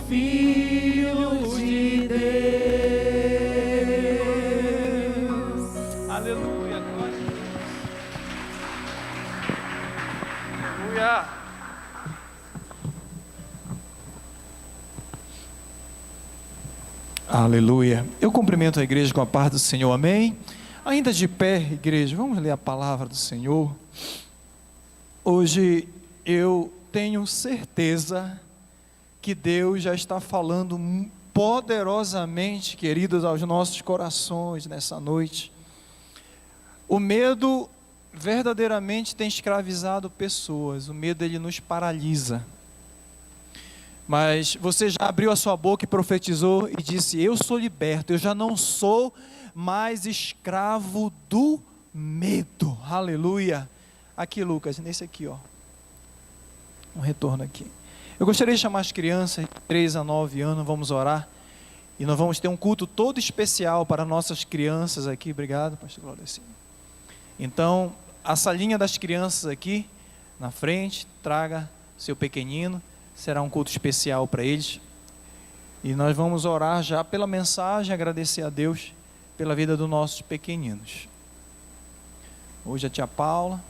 filho de Deus. Aleluia, glória. Aleluia. Aleluia. Eu cumprimento a igreja com a paz do Senhor, amém? Ainda de pé, igreja, vamos ler a palavra do Senhor. Hoje eu tenho certeza que Deus já está falando poderosamente, queridos, aos nossos corações nessa noite. O medo verdadeiramente tem escravizado pessoas, o medo ele nos paralisa. Mas você já abriu a sua boca e profetizou e disse: eu sou liberto, eu já não sou mais escravo do medo. Aleluia. Aqui, Lucas, nesse aqui, ó. Um retorno aqui. Eu gostaria de chamar as crianças de 3 a 9 anos, vamos orar. E nós vamos ter um culto todo especial para nossas crianças aqui. Obrigado, pastor Glória. Então, a salinha das crianças aqui, na frente, traga seu pequenino. Será um culto especial para eles. E nós vamos orar já pela mensagem, agradecer a Deus pela vida dos nossos pequeninos. Hoje a tia Paula,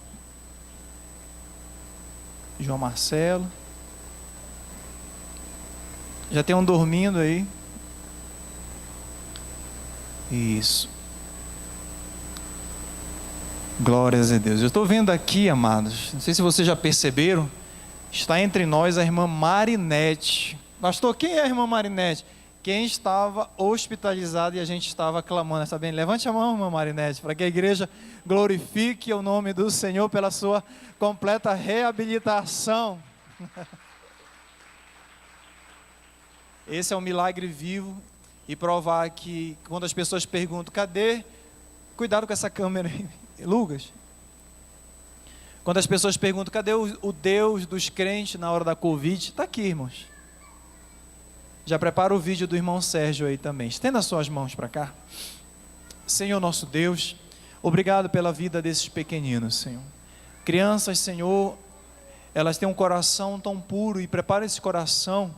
João Marcelo. Já tem um dormindo aí. Isso. Glórias a Deus. Eu estou vendo aqui, amados, não sei se vocês já perceberam, está entre nós a irmã Marinete. Pastor, quem é a irmã Marinete? Quem estava hospitalizado e a gente estava clamando, está bem? Levante a mão, irmã Marinete, para que a igreja glorifique o nome do Senhor pela sua completa reabilitação. Esse é um milagre vivo e provar que quando as pessoas perguntam, cadê? Cuidado com essa câmera aí, Lucas. Quando as pessoas perguntam, cadê o Deus dos crentes na hora da Covid? Está aqui, irmãos. Já prepara o vídeo do irmão Sérgio aí também. Estenda as suas mãos para cá. Senhor nosso Deus, obrigado pela vida desses pequeninos, Senhor. Crianças, Senhor, elas têm um coração tão puro e prepara esse coração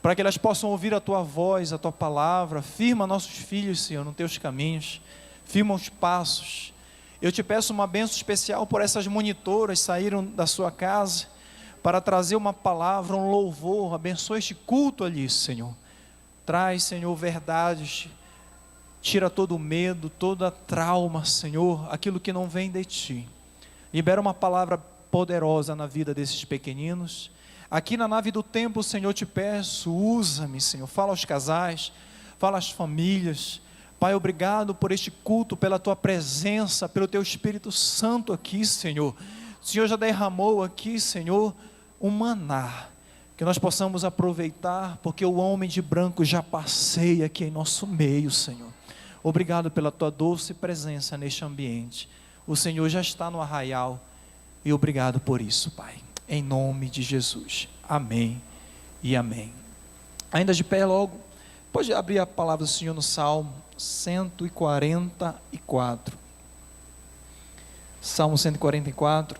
para que elas possam ouvir a Tua voz, a Tua palavra. Firma nossos filhos, Senhor, nos Teus caminhos. Firma os passos. Eu te peço uma bênção especial por essas monitoras que saíram da sua casa para trazer uma palavra, um louvor. Abençoa este culto ali, Senhor. Traz, Senhor, verdades. Tira todo o medo, toda trauma, Senhor, aquilo que não vem de Ti. Libera uma palavra poderosa na vida desses pequeninos. Aqui na nave do templo, Senhor, te peço, usa-me, Senhor. Fala aos casais, fala às famílias. Pai, obrigado por este culto, pela Tua presença, pelo Teu Espírito Santo aqui, Senhor. O Senhor já derramou aqui, Senhor, um maná, que nós possamos aproveitar, porque o homem de branco já passeia aqui em nosso meio, Senhor. Obrigado pela Tua doce presença neste ambiente. O Senhor já está no arraial, e obrigado por isso, Pai. Em nome de Jesus. Amém e amém. Ainda de pé logo, pode abrir a palavra do Senhor no Salmo 144. Salmo 144.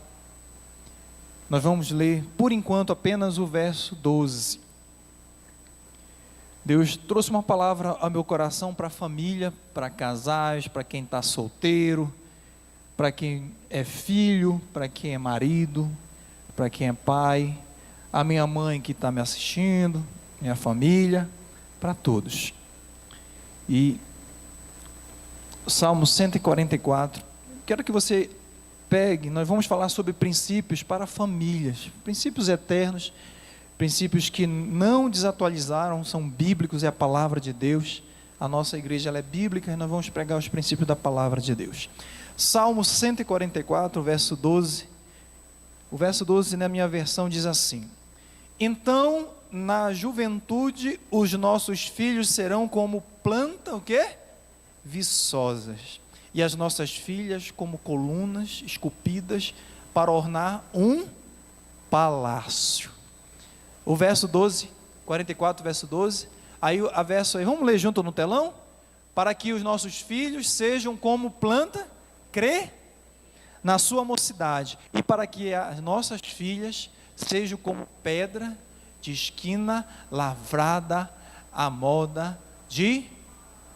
Nós vamos ler, por enquanto, apenas o verso 12. Deus trouxe uma palavra ao meu coração para a família, para casais, para quem está solteiro, para quem é filho, para quem é marido, para quem é pai, a minha mãe que está me assistindo, minha família, para todos. E Salmo 144, quero que você pegue, nós vamos falar sobre princípios para famílias, princípios eternos, princípios que não desatualizaram, são bíblicos, é a palavra de Deus. A nossa igreja ela é bíblica e nós vamos pregar os princípios da palavra de Deus. Salmo 144, verso 12. O verso 12 na minha versão diz assim: então na juventude os nossos filhos serão como planta, o quê? Viçosas, e as nossas filhas como colunas esculpidas para ornar um palácio. O verso 12, 44, verso 12, aí a verso aí, vamos ler junto no telão? Para que os nossos filhos sejam como planta, crê na sua mocidade, e para que as nossas filhas sejam como pedra de esquina lavrada à moda de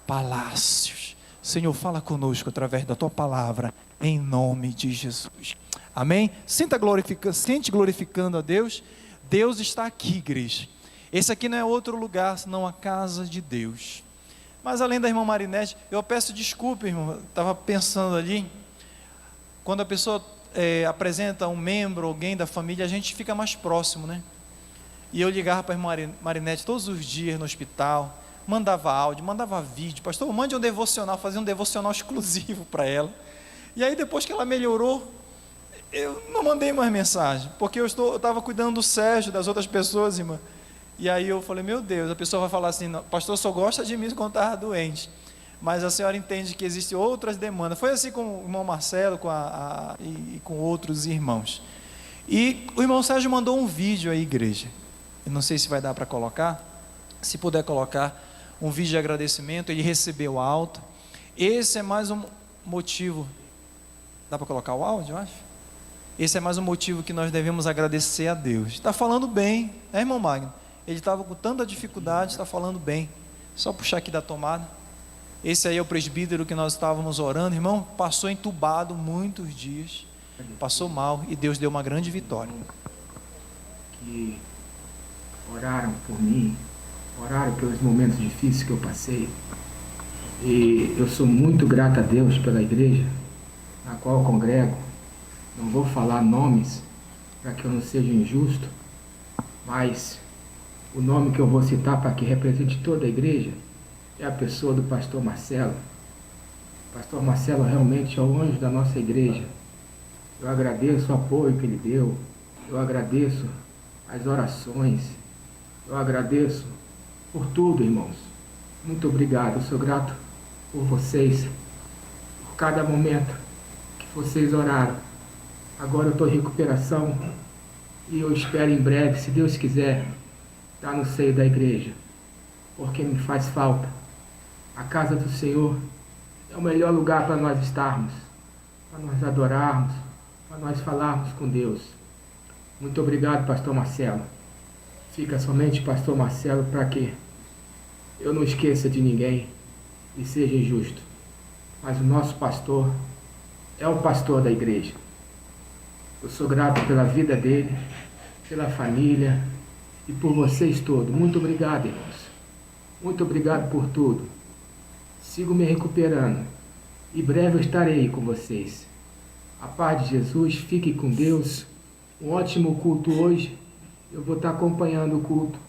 palácios. Senhor, fala conosco através da tua palavra, em nome de Jesus. Amém? Sente glorificando a Deus. Deus está aqui, igreja. Esse aqui não é outro lugar senão a casa de Deus. Mas além da irmã Marinete, eu peço desculpa, irmão. Estava pensando ali, quando a pessoa apresenta um membro, alguém da família, a gente fica mais próximo, né? E eu ligava para a irmã Marinete todos os dias no hospital, mandava áudio, mandava vídeo. Pastor, mande um devocional, fazia um devocional exclusivo para ela. E aí depois que ela melhorou, eu não mandei mais mensagem, porque eu estava cuidando do Sérgio, das outras pessoas, irmã. E aí eu falei, meu Deus, a pessoa vai falar assim, pastor, só gosta de mim quando estava doente, mas a senhora entende que existem outras demandas. Foi assim com o irmão Marcelo e com outros irmãos. E o irmão Sérgio mandou um vídeo à igreja, eu não sei se vai dar para colocar, se puder colocar, um vídeo de agradecimento. Ele recebeu alta. Esse é mais um motivo, dá para colocar o áudio, eu acho? Esse é mais um motivo que nós devemos agradecer a Deus. Está falando bem, né, irmão Magno? Ele estava com tanta dificuldade, está falando bem. Só puxar aqui da tomada. Esse aí é o presbítero que nós estávamos orando, irmão. Passou entubado muitos dias, passou mal e Deus deu uma grande vitória. Que oraram por mim, oraram pelos momentos difíceis que eu passei. E eu sou muito grato a Deus pela igreja na qual eu congrego. Não vou falar nomes para que eu não seja injusto, mas o nome que eu vou citar para que represente toda a igreja é a pessoa do pastor Marcelo. O pastor Marcelo realmente é o anjo da nossa igreja. Eu agradeço o apoio que ele deu, eu agradeço as orações, eu agradeço por tudo, irmãos. Muito obrigado, eu sou grato por vocês, por cada momento que vocês oraram. Agora eu estou em recuperação e eu espero em breve, se Deus quiser, estar no seio da igreja, porque me faz falta. A casa do Senhor é o melhor lugar para nós estarmos, para nós adorarmos, para nós falarmos com Deus. Muito obrigado, pastor Marcelo. Fica somente pastor Marcelo para que eu não esqueça de ninguém e seja injusto. Mas o nosso pastor é o pastor da igreja. Eu sou grato pela vida dele, pela família e por vocês todos. Muito obrigado, irmãos. Muito obrigado por tudo. Sigo me recuperando. Em breve eu estarei com vocês. A paz de Jesus, fique com Deus. Um ótimo culto hoje. Eu vou estar acompanhando o culto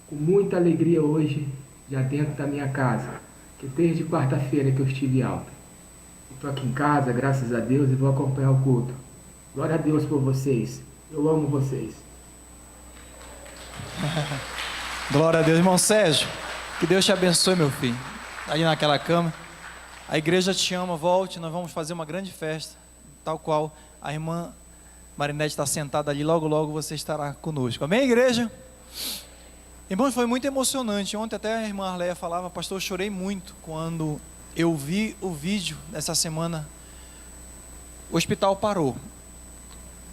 com muita alegria hoje, já dentro da minha casa, que desde quarta-feira que eu estive alta. Estou aqui em casa, graças a Deus, e vou acompanhar o culto. Glória a Deus por vocês. Eu amo vocês. Glória a Deus, irmão Sérgio. Que Deus te abençoe, meu filho. Ali naquela cama. A igreja te ama, volte. Nós vamos fazer uma grande festa, tal qual a irmã Marinete está sentada ali. Logo, logo você estará conosco. Amém, igreja? Irmãos, foi muito emocionante. Ontem até a irmã Arleia falava, pastor, eu chorei muito quando eu vi o vídeo dessa semana. O hospital parou.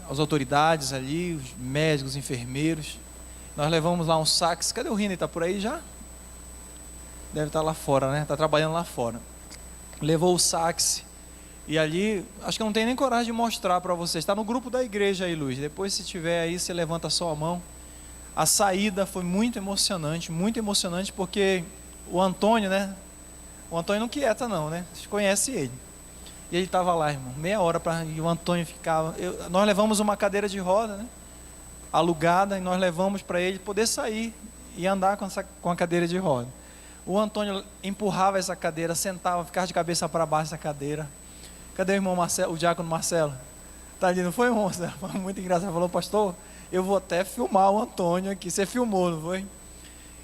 As autoridades ali, os médicos, os enfermeiros. Nós levamos lá um sax. Cadê o Rina? Está por aí já? Deve estar lá fora, né? Está trabalhando lá fora. Levou o sax. E ali, acho que eu não tenho nem coragem de mostrar para vocês. Está no grupo da igreja aí, Luiz. Depois, se tiver aí, você levanta só a mão. A saída foi muito emocionante porque o Antônio, né? O Antônio não quieta não, né? Vocês conhecem ele. E ele estava lá, irmão, meia hora e o Antônio ficava. Nós levamos uma cadeira de roda, né? Alugada, e nós levamos para ele poder sair e andar com a cadeira de roda. O Antônio empurrava essa cadeira, sentava, ficava de cabeça para baixo essa cadeira. Cadê o irmão Marcelo, o diácono Marcelo? Tá ali, não foi, irmão Marcelo? Foi muito engraçado. Falou, pastor, eu vou até filmar o Antônio aqui. Você filmou, não foi?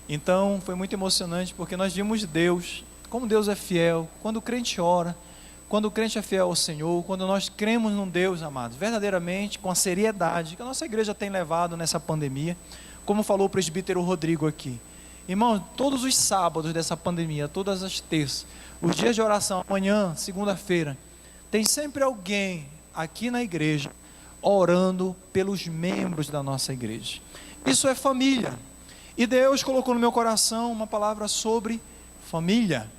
Então, foi muito emocionante, porque nós vimos Deus, como Deus é fiel, quando o crente ora, quando o crente é fiel ao Senhor, quando nós cremos num Deus, amados, verdadeiramente, com a seriedade que a nossa igreja tem levado nessa pandemia, como falou o presbítero Rodrigo aqui. Irmão, todos os sábados dessa pandemia, todas as terças, os dias de oração, amanhã, segunda-feira, tem sempre alguém aqui na igreja orando pelos membros da nossa igreja. Isso é família. E Deus colocou no meu coração uma palavra sobre família.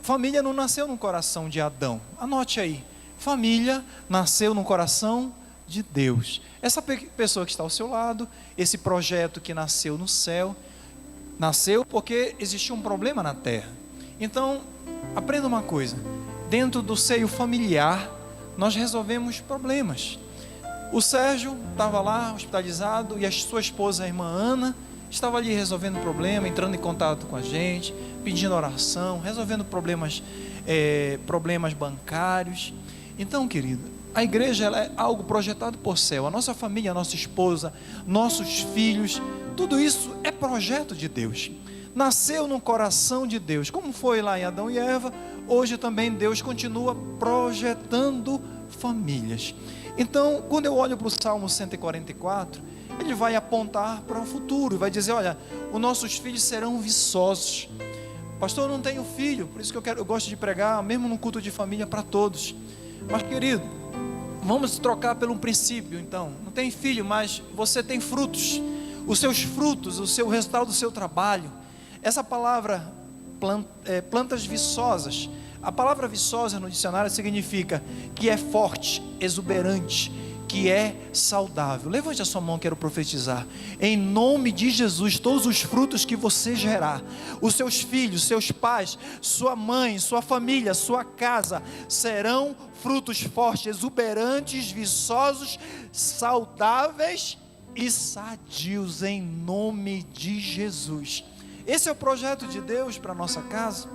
Família não nasceu no coração de Adão. Anote aí. Família nasceu no coração de Deus. Essa pessoa que está ao seu lado, esse projeto que nasceu no céu, nasceu porque existia um problema na terra. Então, aprenda uma coisa. Dentro do seio familiar, nós resolvemos problemas. O Sérgio estava lá, hospitalizado, e a sua esposa, a irmã Ana, estava ali resolvendo problema, entrando em contato com a gente, pedindo oração, resolvendo problemas bancários. Então, querido, a igreja ela é algo projetado por céu. A nossa família, a nossa esposa, nossos filhos, tudo isso é projeto de Deus. Nasceu no coração de Deus. Como foi lá em Adão e Eva, hoje também Deus continua projetando famílias. Então, quando eu olho para o Salmo 144, ele vai apontar para o futuro e vai dizer, olha, os nossos filhos serão viçosos. Pastor, eu não tenho filho, por isso que eu gosto de pregar, mesmo no culto de família, para todos. Mas, querido, vamos trocar pelo princípio, então. Não tem filho, mas você tem frutos. Os seus frutos, o resultado do seu trabalho. Essa palavra, plantas viçosas, a palavra viçosa no dicionário significa que é forte, exuberante, que é saudável. Levante a sua mão, quero profetizar. Em nome de Jesus, todos os frutos que você gerar, os seus filhos, seus pais, sua mãe, sua família, sua casa, serão frutos fortes, exuberantes, viçosos, saudáveis e sadios, em nome de Jesus. Esse é o projeto de Deus para a nossa casa.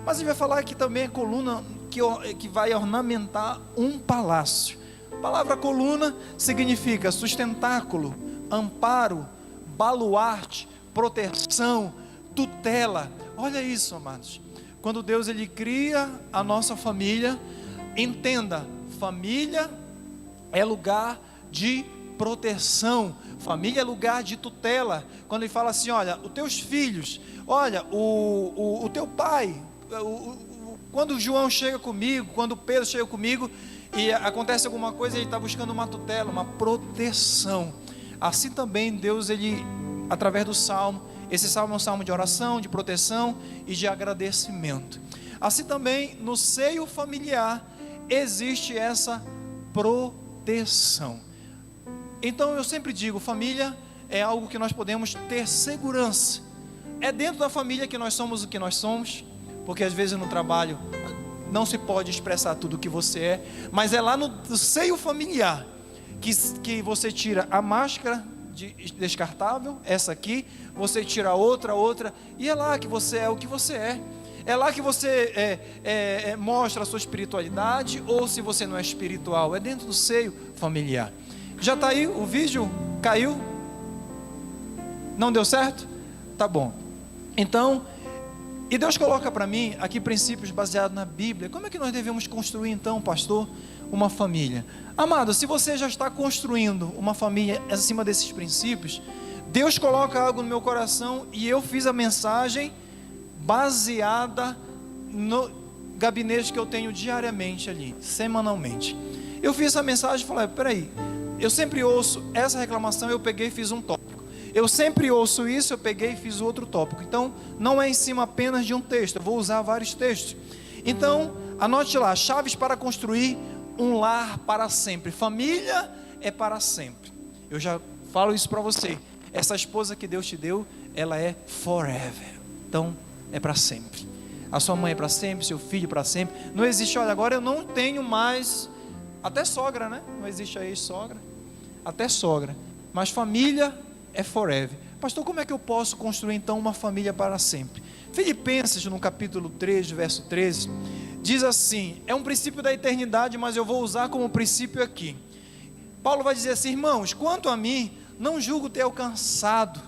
Mas ele vai falar aqui também a coluna que vai ornamentar um palácio. A palavra coluna significa sustentáculo, amparo, baluarte, proteção, tutela. Olha isso, amados. Quando Deus ele cria a nossa família, entenda, família é lugar de proteção, família é lugar de tutela. Quando ele fala assim, olha, os teus filhos, olha, o teu pai, quando o João chega comigo, quando o Pedro chega comigo e acontece alguma coisa, ele está buscando uma tutela, uma proteção. Assim também Deus, ele, através do salmo, esse salmo é um salmo de oração, de proteção e de agradecimento. Assim também no seio familiar existe essa proteção. Então eu sempre digo, família é algo que nós podemos ter segurança. É dentro da família que nós somos o que nós somos, porque às vezes no trabalho não se pode expressar tudo o que você é, mas é lá no seio familiar que você tira a máscara descartável, essa aqui, você tira a outra, e é lá que você é o que você é. É lá que você mostra a sua espiritualidade, ou se você não é espiritual, é dentro do seio familiar. Já está aí, o vídeo caiu? Não deu certo? Tá bom. Então, e Deus coloca para mim aqui princípios baseados na Bíblia. Como é que nós devemos construir então, pastor, uma família? Amado, se você já está construindo uma família acima desses princípios, Deus coloca algo no meu coração e eu fiz a mensagem baseada no gabinete que eu tenho diariamente ali, semanalmente. Eu fiz essa mensagem e falei, peraí, eu sempre ouço essa reclamação, eu peguei e fiz um tópico. Eu sempre ouço isso, eu peguei e fiz outro tópico. Então, não é em cima apenas de um texto, eu vou usar vários textos. Então, anote lá, chaves para construir um lar para sempre. Família é para sempre. Eu já falo isso para você. Essa esposa que Deus te deu, ela é forever. Então, é para sempre. A sua mãe é para sempre, seu filho para sempre. Não existe, olha, agora eu não tenho mais, até sogra, né? Não existe aí sogra, até sogra. Mas família é forever. Pastor, como é que eu posso construir então uma família para sempre? Filipenses, no capítulo 3, verso 13, diz assim, é um princípio da eternidade, mas eu vou usar como princípio aqui. Paulo vai dizer assim, irmãos, quanto a mim, não julgo ter alcançado,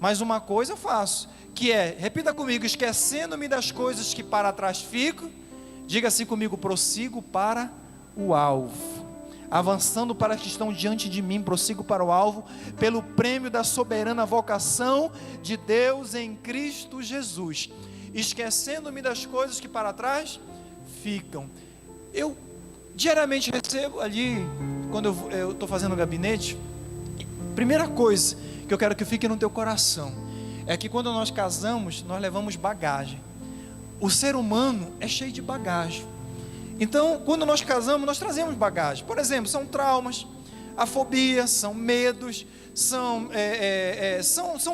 mas uma coisa eu faço, que é, repita comigo, esquecendo-me das coisas que para trás fico, diga assim comigo, prossigo para o alvo. Avançando para as que estão diante de mim, prossigo para o alvo, pelo prêmio da soberana vocação de Deus em Cristo Jesus, esquecendo-me das coisas que para trás ficam. Eu diariamente recebo ali, quando eu estou fazendo o gabinete, primeira coisa que eu quero que fique no teu coração, é que quando nós casamos, nós levamos bagagem. O ser humano é cheio de bagagem. Então, quando nós casamos, nós trazemos bagagem. Por exemplo, são traumas, a fobia, são medos, são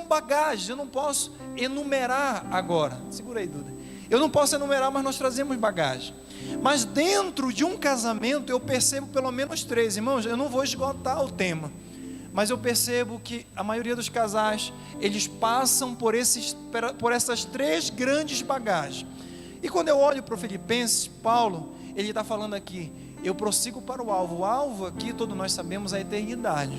bagagens. Eu não posso enumerar agora. Segura aí, Duda. Eu não posso enumerar, mas nós trazemos bagagem. Mas dentro de um casamento, eu percebo pelo menos 3. Irmãos, eu não vou esgotar o tema, mas eu percebo que a maioria dos casais, eles passam por essas 3 grandes bagagens. E quando eu olho para o Filipenses, Paulo, ele está falando aqui, eu prossigo para o alvo. O alvo aqui, todos nós sabemos, é a eternidade.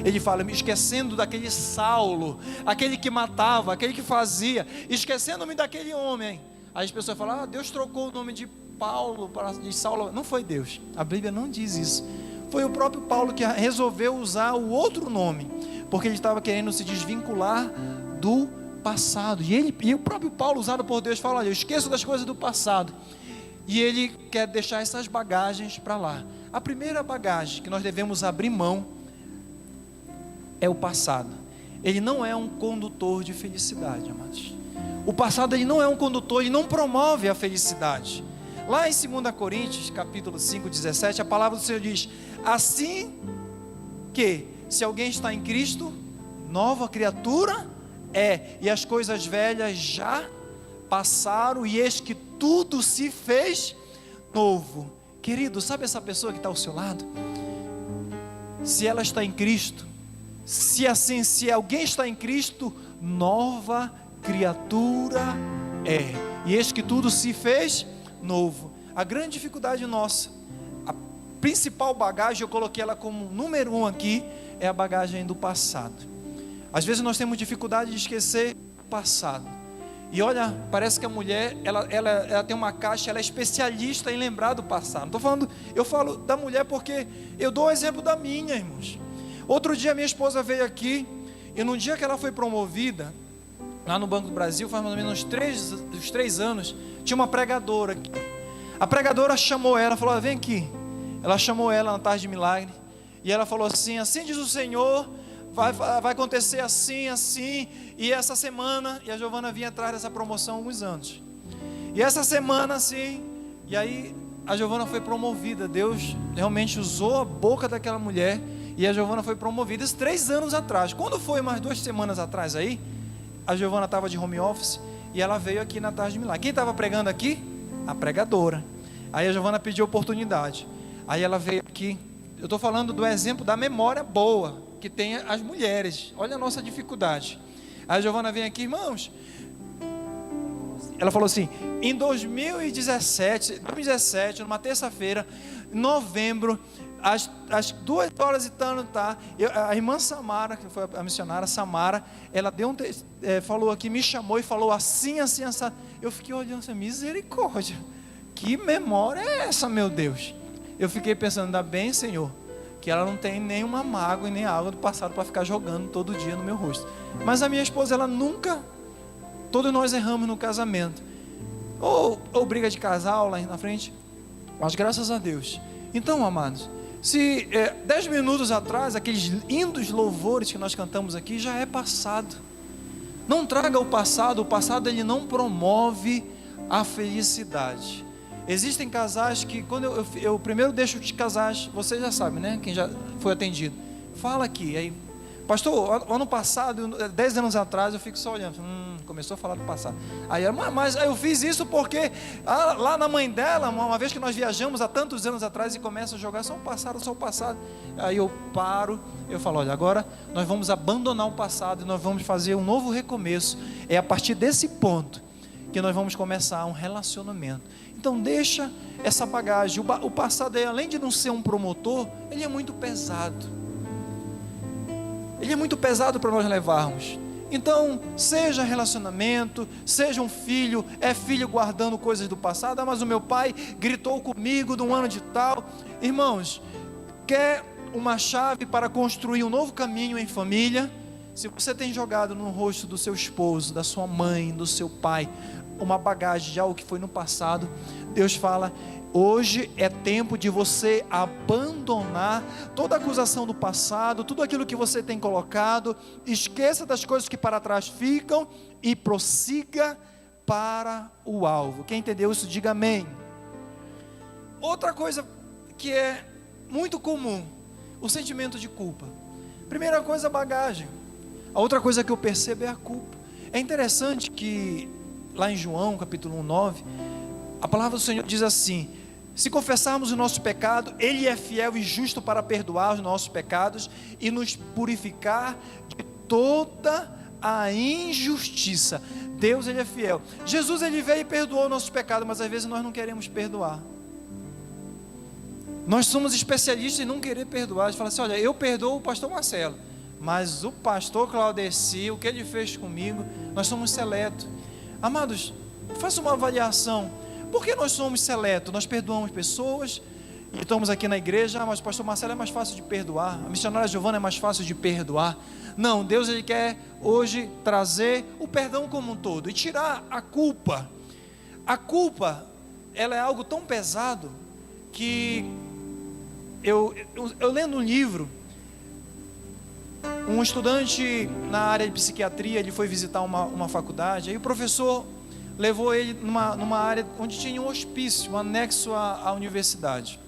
Ele fala, me esquecendo daquele Saulo, aquele que matava, aquele que fazia, esquecendo-me daquele homem. Aí as pessoas falam, Deus trocou o nome de Paulo de Saulo. Não foi Deus, a Bíblia não diz isso. Foi o próprio Paulo que resolveu usar o outro nome, porque ele estava querendo se desvincular do passado. E o próprio Paulo, usado por Deus, fala, olha, eu esqueço das coisas do passado. E ele quer deixar essas bagagens para lá. A primeira bagagem que nós devemos abrir mão é o passado. Ele não é um condutor de felicidade, amados. O passado, ele não é um condutor, ele não promove a felicidade. Lá em 2 Coríntios, capítulo 5, 17, a palavra do Senhor diz, assim que, se alguém está em Cristo, nova criatura é, e as coisas velhas já passaram, e eis que tudo se fez novo. Querido, sabe essa pessoa que está ao seu lado? Se ela está em Cristo, se alguém está em Cristo, nova criatura é, e eis que tudo se fez novo. A grande dificuldade nossa, a principal bagagem, eu coloquei ela como número 1 aqui, é a bagagem do passado. Às vezes nós temos dificuldade de esquecer o passado. E olha, parece que a mulher, ela tem uma caixa, ela é especialista em lembrar do passado. Eu falo da mulher porque eu dou o exemplo da minha, irmãos. Outro dia minha esposa veio aqui, e no dia que ela foi promovida, lá no Banco do Brasil, faz mais ou menos uns 3 anos, tinha uma pregadora aqui. A pregadora chamou ela, falou, vem aqui. Ela chamou ela na tarde de milagre, e ela falou assim, assim diz o Senhor, vai acontecer assim, assim, e essa semana, e a Giovana vinha atrás dessa promoção há alguns anos, e essa semana assim, e aí a Giovana foi promovida. Deus realmente usou a boca daquela mulher, e a Giovana foi promovida, isso 3 anos atrás. Quando foi mais 2 semanas atrás aí, a Giovana estava de home office, e ela veio aqui na tarde de milagre. Quem estava pregando aqui? A pregadora. Aí a Giovana pediu oportunidade, aí ela veio aqui. Eu estou falando do exemplo da memória boa que tem as mulheres. Olha a nossa dificuldade. Aí a Giovana vem aqui, irmãos, ela falou assim, em 2017, numa terça-feira, em novembro, às 2h e tanto, tá? A irmã Samara, que foi a missionária Samara, ela falou aqui, me chamou e falou assim, assim, assim. Eu fiquei olhando assim, misericórdia, que memória é essa, meu Deus? Eu fiquei pensando, ainda bem, Senhor, que ela não tem nenhuma mágoa e nem água do passado para ficar jogando todo dia no meu rosto. Mas a minha esposa, ela nunca, todos nós erramos no casamento, ou briga de casal lá na frente, mas graças a Deus. Então, amados, se 10 minutos atrás, aqueles lindos louvores que nós cantamos aqui, já é passado. Não traga o passado ele não promove a felicidade. Existem casais que, quando eu primeiro deixo de casais, você já sabe, né? Quem já foi atendido, fala aqui, aí, pastor, ano passado, 10 anos atrás, eu fico só olhando, começou a falar do passado. Aí, mas eu fiz isso porque lá na mãe dela, uma vez que nós viajamos há tantos anos atrás, e começa a jogar só o passado. Aí eu paro, eu falo, olha, agora nós vamos abandonar o passado e nós vamos fazer um novo recomeço. É a partir desse ponto que nós vamos começar um relacionamento. Então deixa essa bagagem. O passado, além de não ser um promotor, ele é muito pesado. Ele é muito pesado para nós levarmos. Então, seja relacionamento, seja um filho, é filho guardando coisas do passado. Mas o meu pai gritou comigo no ano de tal. Irmãos, quer uma chave para construir um novo caminho em família? Se você tem jogado no rosto do seu esposo, da sua mãe, do seu pai, uma bagagem de algo que foi no passado, Deus fala, Hoje é tempo de você abandonar toda acusação do passado, tudo aquilo que você tem colocado. Esqueça das coisas que para trás ficam e prossiga para o alvo. Quem entendeu isso, diga amém. Outra coisa que é muito comum, o sentimento de culpa. Primeira coisa, a bagagem. A outra coisa que eu percebo é a culpa. É interessante que lá em João capítulo 9, a palavra do Senhor diz assim: se confessarmos o nosso pecado, Ele é fiel e justo para perdoar os nossos pecados e nos purificar de toda a injustiça. Deus, Ele é fiel. Jesus, Ele veio e perdoou o nosso pecado, mas às vezes nós não queremos perdoar. Nós somos especialistas em não querer perdoar. A gente fala assim: olha, eu perdoo o pastor Marcelo, mas o pastor Claudeci, o que ele fez comigo, nós somos seletos. Amados, faça uma avaliação. Por que nós somos seletos? Nós perdoamos pessoas e estamos aqui na igreja: mas o pastor Marcelo é mais fácil de perdoar, a missionária Giovana é mais fácil de perdoar. Não, Deus, Ele quer hoje trazer o perdão como um todo e tirar a culpa. A culpa, ela é algo tão pesado que eu lendo um livro, um estudante na área de psiquiatria, ele foi visitar uma faculdade, aí o professor levou ele numa área onde tinha um hospício, um anexo à universidade.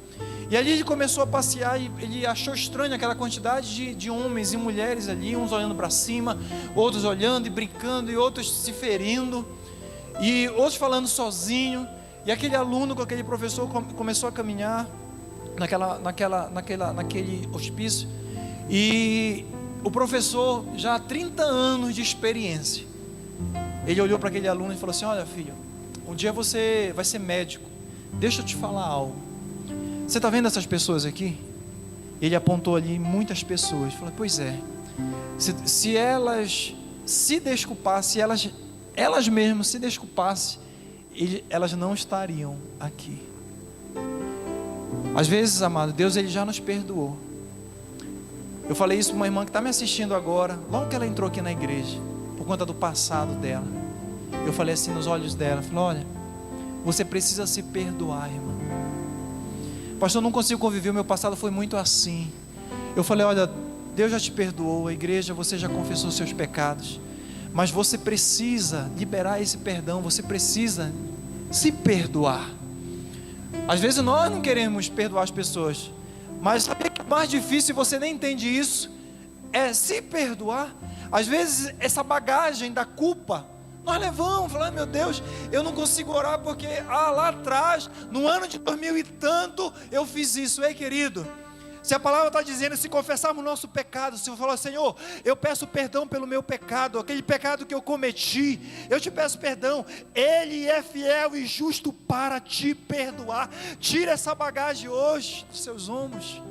E ali ele começou a passear e ele achou estranho aquela quantidade de homens e mulheres ali, uns olhando para cima, outros olhando e brincando, e outros se ferindo, e outros falando sozinho. E aquele aluno com aquele professor começou a caminhar naquele hospício, e o professor, já há 30 anos de experiência, ele olhou para aquele aluno e falou assim: olha, filho, um dia você vai ser médico, deixa eu te falar algo. Você está vendo essas pessoas aqui? Ele apontou ali muitas pessoas, falou: pois é, se elas se desculpassem, elas mesmas se desculpassem, elas não estariam aqui. Às vezes, amado, Deus, Ele já nos perdoou. Eu falei isso para uma irmã que está me assistindo agora, logo que ela entrou aqui na igreja, por conta do passado dela. Eu falei assim nos olhos dela, falei: olha, você precisa se perdoar, irmã. Pastor, eu não consigo conviver, o meu passado foi muito assim. Eu falei: olha, Deus já te perdoou, a igreja, você já confessou seus pecados, mas você precisa liberar esse perdão, você precisa se perdoar. Às vezes nós não queremos perdoar as pessoas, mas sabe que o mais difícil, você nem entende isso, é se perdoar. Às vezes essa bagagem da culpa nós levamos, falando: meu Deus, eu não consigo orar porque lá atrás, no ano de 2000 e tanto, eu fiz isso. Ei, querido, se a palavra está dizendo, se confessarmos o nosso pecado, se eu falar: Senhor, eu peço perdão pelo meu pecado, aquele pecado que eu cometi, eu te peço perdão, Ele é fiel e justo para te perdoar. Tira essa bagagem hoje dos seus ombros.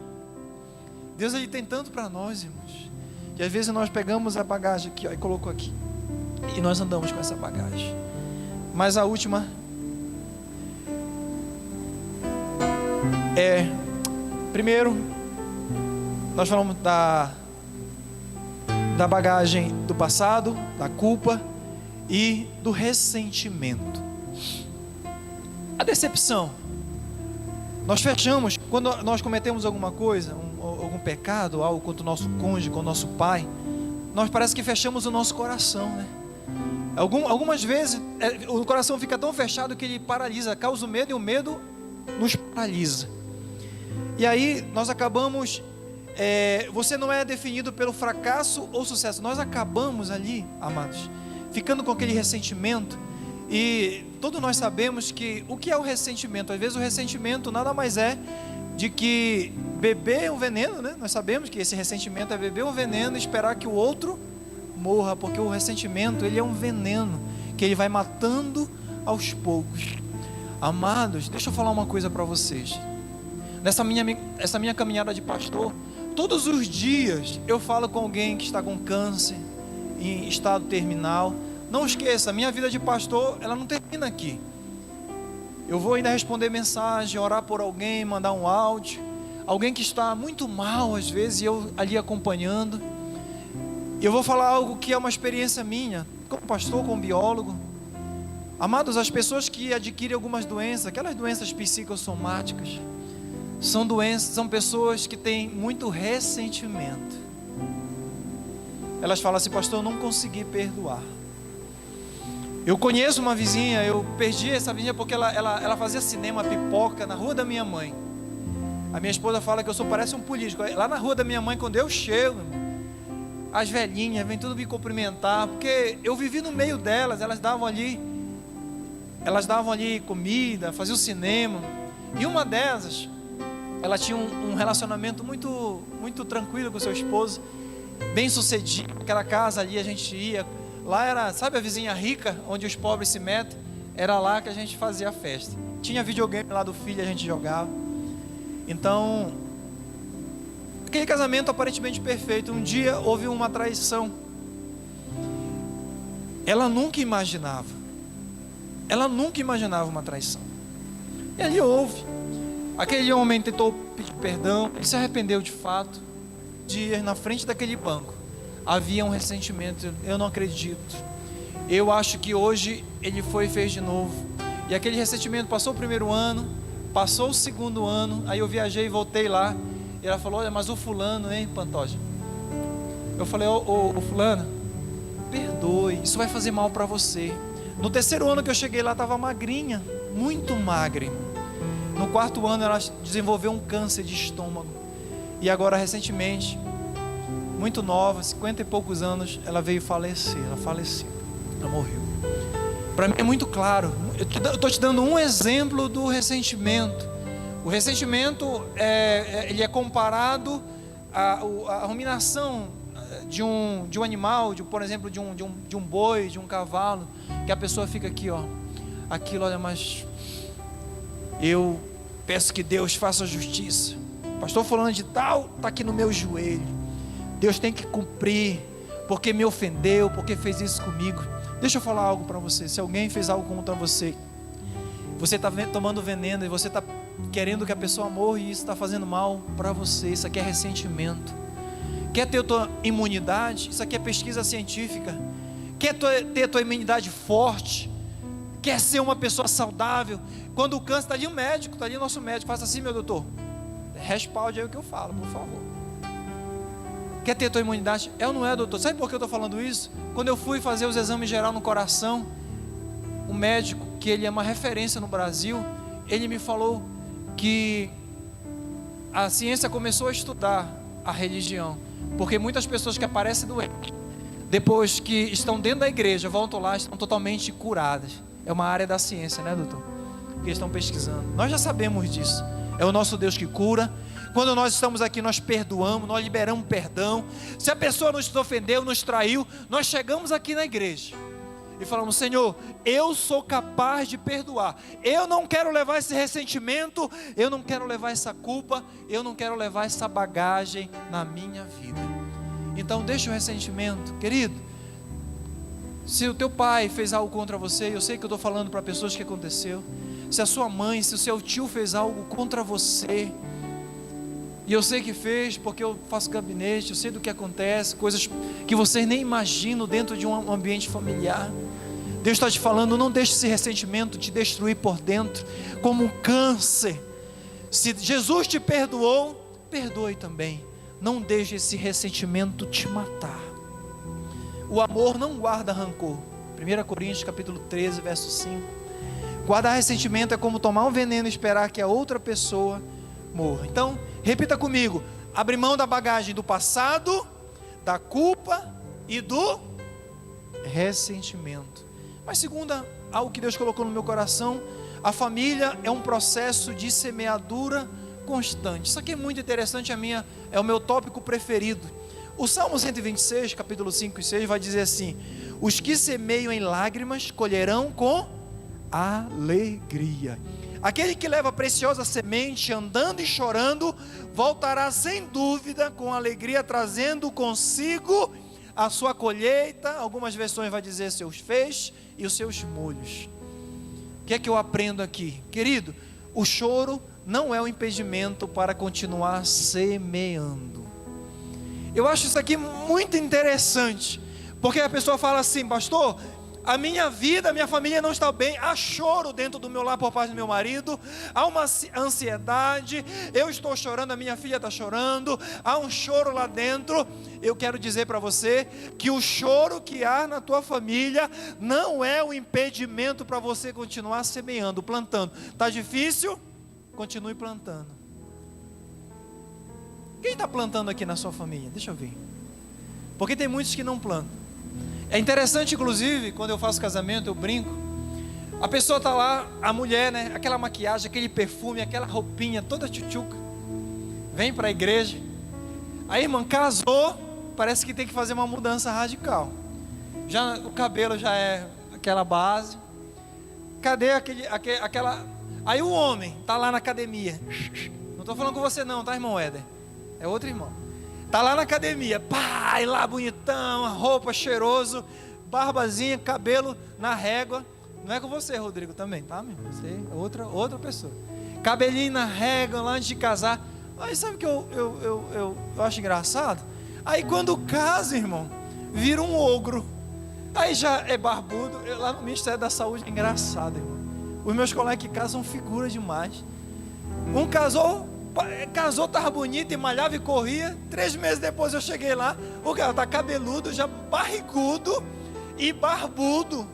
Deus, Ele tem tanto para nós, irmãos, e às vezes nós pegamos a bagagem aqui, ó, e colocou aqui, e nós andamos com essa bagagem. Mas a última primeiro, nós falamos da bagagem do passado, da culpa e do ressentimento. A decepção. Nós fechamos, quando nós cometemos alguma coisa, algum pecado, algo contra o nosso cônjuge, com o nosso pai, nós parece que fechamos o nosso coração, né? Algumas vezes o coração fica tão fechado que ele paralisa, causa o medo, e o medo nos paralisa. E aí nós acabamos, você não é definido pelo fracasso ou sucesso. Nós acabamos ali, amados, ficando com aquele ressentimento. E todos nós sabemos que o que é o ressentimento? Às vezes o ressentimento nada mais é de que beber um veneno, né? Nós sabemos que esse ressentimento é beber um veneno e esperar que o outro morra, porque o ressentimento, ele é um veneno que ele vai matando aos poucos. Amados, deixa eu falar uma coisa para vocês. Essa minha caminhada de pastor, todos os dias eu falo com alguém que está com câncer, em estado terminal. Não esqueça, a minha vida de pastor, ela não termina aqui. Eu vou ainda responder mensagem, orar por alguém, mandar um áudio. Alguém que está muito mal às vezes, e eu ali acompanhando. E eu vou falar algo que é uma experiência minha, como pastor, como biólogo. Amados, as pessoas que adquirem algumas doenças, aquelas doenças psicossomáticas, são pessoas que têm muito ressentimento. Elas falam assim: pastor, eu não consegui perdoar. Eu conheço uma vizinha, eu perdi essa vizinha porque ela fazia cinema, pipoca na rua da minha mãe. A minha esposa fala que eu parece um político. Lá na rua da minha mãe, quando eu chego, as velhinhas vêm tudo me cumprimentar, porque eu vivi no meio delas. Elas davam ali comida, faziam cinema. E uma dessas, ela tinha um relacionamento muito, muito tranquilo com seu esposo, bem sucedido. Aquela casa ali a gente ia, lá era, sabe a vizinha rica, onde os pobres se metem? Era lá que a gente fazia a festa. Tinha videogame lá do filho, a gente jogava. Então, aquele casamento aparentemente perfeito. Um dia houve uma traição. Ela nunca imaginava uma traição. E ali houve. Aquele homem tentou pedir perdão, ele se arrependeu de fato. Dias na frente daquele banco havia um ressentimento. Eu não acredito, eu acho que hoje ele foi e fez de novo. E aquele ressentimento passou o primeiro ano, passou o segundo ano. Aí eu viajei e voltei lá, e ela falou: olha, mas o fulano, hein, Pantoja? Eu falei: ô fulano, perdoe, isso vai fazer mal para você. No terceiro ano que eu cheguei lá, estava magrinha, muito magra. No quarto ano ela desenvolveu um câncer de estômago. E agora recentemente, muito nova, 50 e poucos anos, ela veio falecer. Ela faleceu, ela morreu. Para mim é muito claro. Eu estou te dando um exemplo do ressentimento. O ressentimento ele é comparado à ruminação de um animal, por exemplo, de um boi, de um cavalo, que a pessoa fica aqui, ó, aquilo, olha, mas eu peço que Deus faça justiça. Pastor fulano de tal está aqui no meu joelho, Deus tem que cumprir, porque me ofendeu, porque fez isso comigo. Deixa eu falar algo para você. Se alguém fez algo contra você, você está tomando veneno e você está querendo que a pessoa morra, e isso está fazendo mal para você. Isso aqui é ressentimento. Quer ter a tua imunidade? Isso aqui é pesquisa científica. Quer ter a tua imunidade forte? Quer ser uma pessoa saudável? Quando o câncer, está ali o médico, está ali o nosso médico. Faça assim, meu doutor, respalde aí o que eu falo, por favor. Quer ter a tua imunidade? É ou não é, doutor? Sabe por que eu estou falando isso? Quando eu fui fazer os exames geral no coração, um médico, que ele é uma referência no Brasil, ele me falou que a ciência começou a estudar a religião, porque muitas pessoas que aparecem doentes, depois que estão dentro da igreja, voltam lá, estão totalmente curadas. É uma área da ciência, né, doutor? Que eles estão pesquisando. Nós já sabemos disso. É o nosso Deus que cura. Quando nós estamos aqui, nós perdoamos, nós liberamos perdão. Se a pessoa nos ofendeu, nos traiu, nós chegamos aqui na igreja e falamos: Senhor, eu sou capaz de perdoar. Eu não quero levar esse ressentimento, eu não quero levar essa culpa, eu não quero levar essa bagagem na minha vida. Então deixa o ressentimento, querido. Se o teu pai fez algo contra você, eu sei que eu estou falando para pessoas que aconteceu. Se a sua mãe, se o seu tio fez algo contra você, e eu sei que fez, porque eu faço gabinete, eu sei do que acontece, coisas que vocês nem imaginam dentro de um ambiente familiar. Deus está te falando: não deixe esse ressentimento te destruir por dentro, como um câncer. Se Jesus te perdoou, perdoe também. Não deixe esse ressentimento te matar. O amor não guarda rancor. 1 Coríntios capítulo 13, verso 5. Guardar ressentimento é como tomar um veneno e esperar que a outra pessoa morra. Então, repita comigo: abre mão da bagagem do passado, da culpa e do ressentimento. Mas segunda, algo que Deus colocou no meu coração: a família é um processo de semeadura constante. Isso aqui é muito interessante, é o meu tópico preferido. O Salmo 126, capítulo 5 e 6 vai dizer assim: os que semeiam em lágrimas colherão com alegria. Aquele que leva a preciosa semente andando e chorando, voltará sem dúvida com alegria, trazendo consigo a sua colheita. Algumas versões vai dizer seus feixes e os seus molhos. O que é que eu aprendo aqui? Querido, o choro não é um impedimento para continuar semeando. Eu acho isso aqui muito interessante, porque a pessoa fala assim: pastor, A minha vida, a minha família não está bem. Há choro dentro do meu lar por parte do meu marido. Há uma ansiedade. Eu estou chorando, a minha filha está chorando. Há um choro lá dentro. Eu quero dizer para você que o choro que há na tua família não é o impedimento para você continuar semeando, plantando. Está difícil? Continue plantando. Quem está plantando aqui na sua família? Deixa eu ver. Porque tem muitos que não plantam. É interessante, inclusive, quando eu faço casamento, eu brinco. A pessoa está lá, a mulher, né? Aquela maquiagem, aquele perfume, aquela roupinha toda tchutchuca. Vem para a igreja. A irmã casou, parece que tem que fazer uma mudança radical. Já, o cabelo já é aquela base. Cadê aquela... Aí o homem está lá na academia. Não estou falando com você não, tá, irmão Éder? É outro irmão. Tá lá na academia, pai, lá bonitão, roupa cheiroso, barbazinha, cabelo na régua. Não é com você, Rodrigo, também, tá, meu? Você é outra pessoa. Cabelinho na régua, lá antes de casar. Aí sabe o que eu acho engraçado? Aí quando casa, irmão, vira um ogro. Aí já é barbudo. Lá no Ministério da Saúde é engraçado, irmão. Os meus colegas que casam figura demais. Um casou, estava bonito e malhava e corria. 3 meses depois eu cheguei lá, o cara está cabeludo, já barrigudo e barbudo.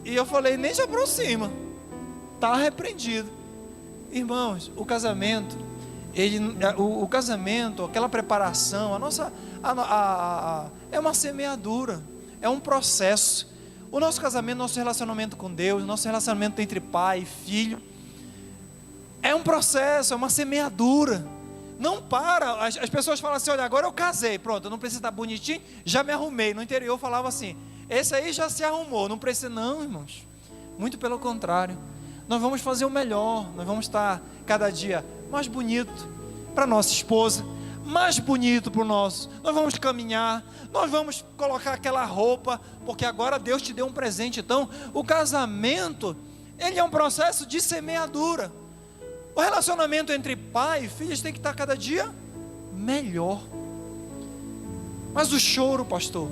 E eu falei, nem se aproxima, está repreendido. Irmãos, o casamento, o casamento, aquela preparação, é uma semeadura, é um processo. O nosso casamento, nosso relacionamento com Deus, nosso relacionamento entre pai e filho, é um processo, é uma semeadura. Não para. As pessoas falam assim, olha, agora eu casei, pronto, eu não preciso estar bonitinho, já me arrumei. No interior eu falava assim, esse aí já se arrumou, não precisa não, irmãos. Muito pelo contrário. Nós vamos fazer o melhor, nós vamos estar cada dia mais bonito para nossa esposa, mais bonito para o nosso. Nós vamos caminhar, nós vamos colocar aquela roupa, porque agora Deus te deu um presente. Então, o casamento, ele é um processo de semeadura. O relacionamento entre pai e filhos tem que estar cada dia melhor. Mas o choro, pastor,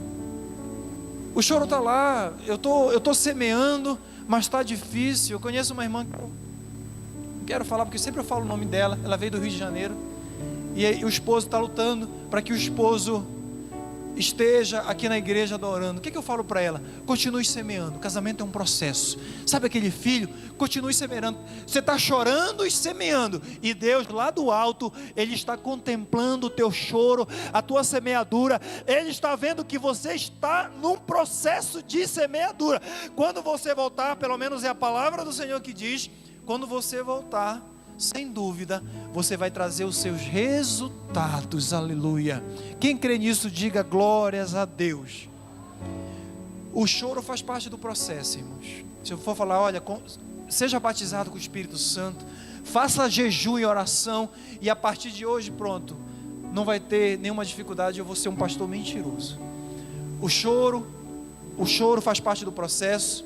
o choro está lá, eu estou semeando, mas está difícil. Eu conheço uma irmã que eu não quero falar, porque sempre eu falo o nome dela. Ela veio do Rio de Janeiro, e aí o esposo está lutando para que o esposo esteja aqui na igreja adorando. O que eu falo para ela? Continue semeando. O casamento é um processo. Sabe aquele filho? Continue semeando. Você está chorando e semeando, e Deus lá do alto, Ele está contemplando o teu choro, a tua semeadura. Ele está vendo que você está num processo de semeadura. Quando você voltar, pelo menos é a palavra do Senhor que diz, quando você voltar, sem dúvida, você vai trazer os seus resultados, aleluia. Quem crê nisso, diga glórias a Deus. O choro faz parte do processo, irmãos. Se eu for falar, olha, seja batizado com o Espírito Santo, faça jejum e oração, e a partir de hoje, pronto, não vai ter nenhuma dificuldade, eu vou ser um pastor mentiroso. O choro faz parte do processo.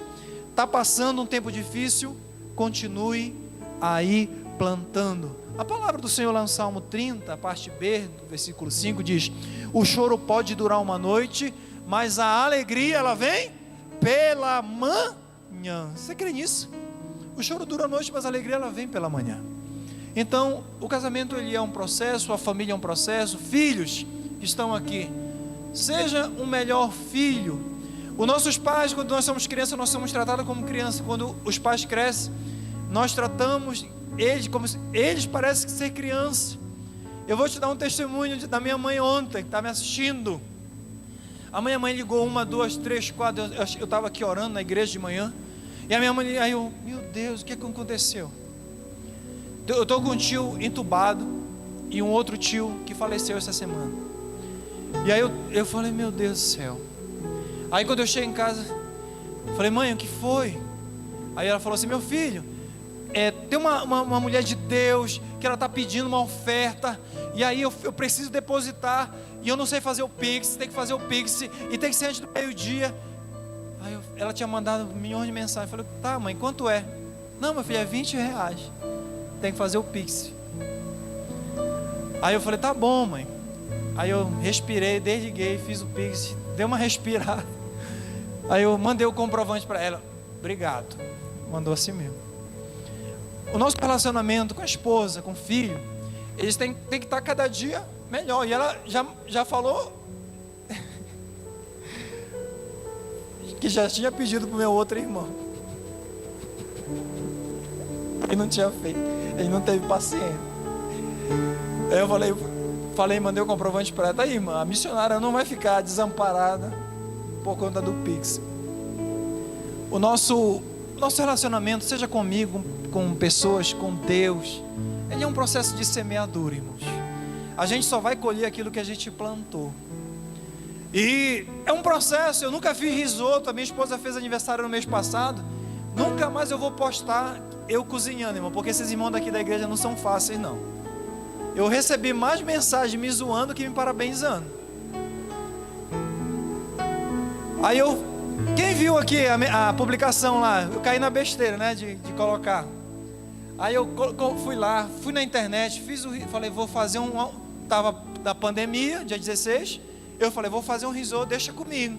Está passando um tempo difícil, continue aí plantando. A palavra do Senhor lá no Salmo 30, a parte B, do versículo 5 diz, o choro pode durar uma noite, mas a alegria ela vem pela manhã. Você crê nisso? O choro dura a noite, mas a alegria ela vem pela manhã. Então, o casamento ele é um processo, a família é um processo. Filhos que estão aqui, seja um melhor filho. Os nossos pais, quando nós somos crianças, nós somos tratados como criança. Quando os pais crescem, nós tratamos eles como se eles parecem ser criança. Eu vou te dar um testemunho da minha mãe ontem, que está me assistindo. A minha mãe ligou 1, 2, 3, 4. Eu estava aqui orando na igreja de manhã, e a minha mãe, aí eu, meu Deus, o que aconteceu? Eu estou com um tio entubado e um outro tio que faleceu essa semana. E aí eu falei, meu Deus do céu. Aí quando eu cheguei em casa, eu falei, mãe, o que foi? Aí ela falou assim, meu filho, tem uma mulher de Deus que ela está pedindo uma oferta, e aí eu preciso depositar, e eu não sei fazer o Pix, tem que fazer o Pix, e tem que ser antes do meio-dia. Aí ela tinha mandado milhões de mensagens. Eu falei, tá mãe, quanto é? Não, meu filho, é R$20, tem que fazer o Pix. Aí eu falei, tá bom mãe. Aí eu respirei, desliguei, fiz o Pix, dei uma respirada. Aí eu mandei o comprovante para ela. Obrigado. Mandou assim mesmo. O nosso relacionamento com a esposa, com o filho, eles têm que estar cada dia melhor. E ela já falou que já tinha pedido para o meu outro irmão. E não tinha feito. Ele não teve paciência. Aí eu falei, mandei o comprovante para ela. Tá aí, irmã, a missionária não vai ficar desamparada por conta do Pix. O nosso relacionamento, seja comigo, com pessoas, com Deus, ele é um processo de semeadura, irmãos. A gente só vai colher aquilo que a gente plantou. E é um processo. Eu nunca fiz risoto. A minha esposa fez aniversário no mês passado. Nunca mais eu vou postar eu cozinhando, irmão, porque esses irmãos daqui da igreja não são fáceis, não. Eu recebi mais mensagens me zoando que me parabenizando. Aí quem viu aqui a publicação lá? Eu caí na besteira, né, de colocar. Aí eu fui lá, fui na internet, falei, vou fazer tava da pandemia, dia 16. Eu falei, vou fazer um risoto, deixa comigo.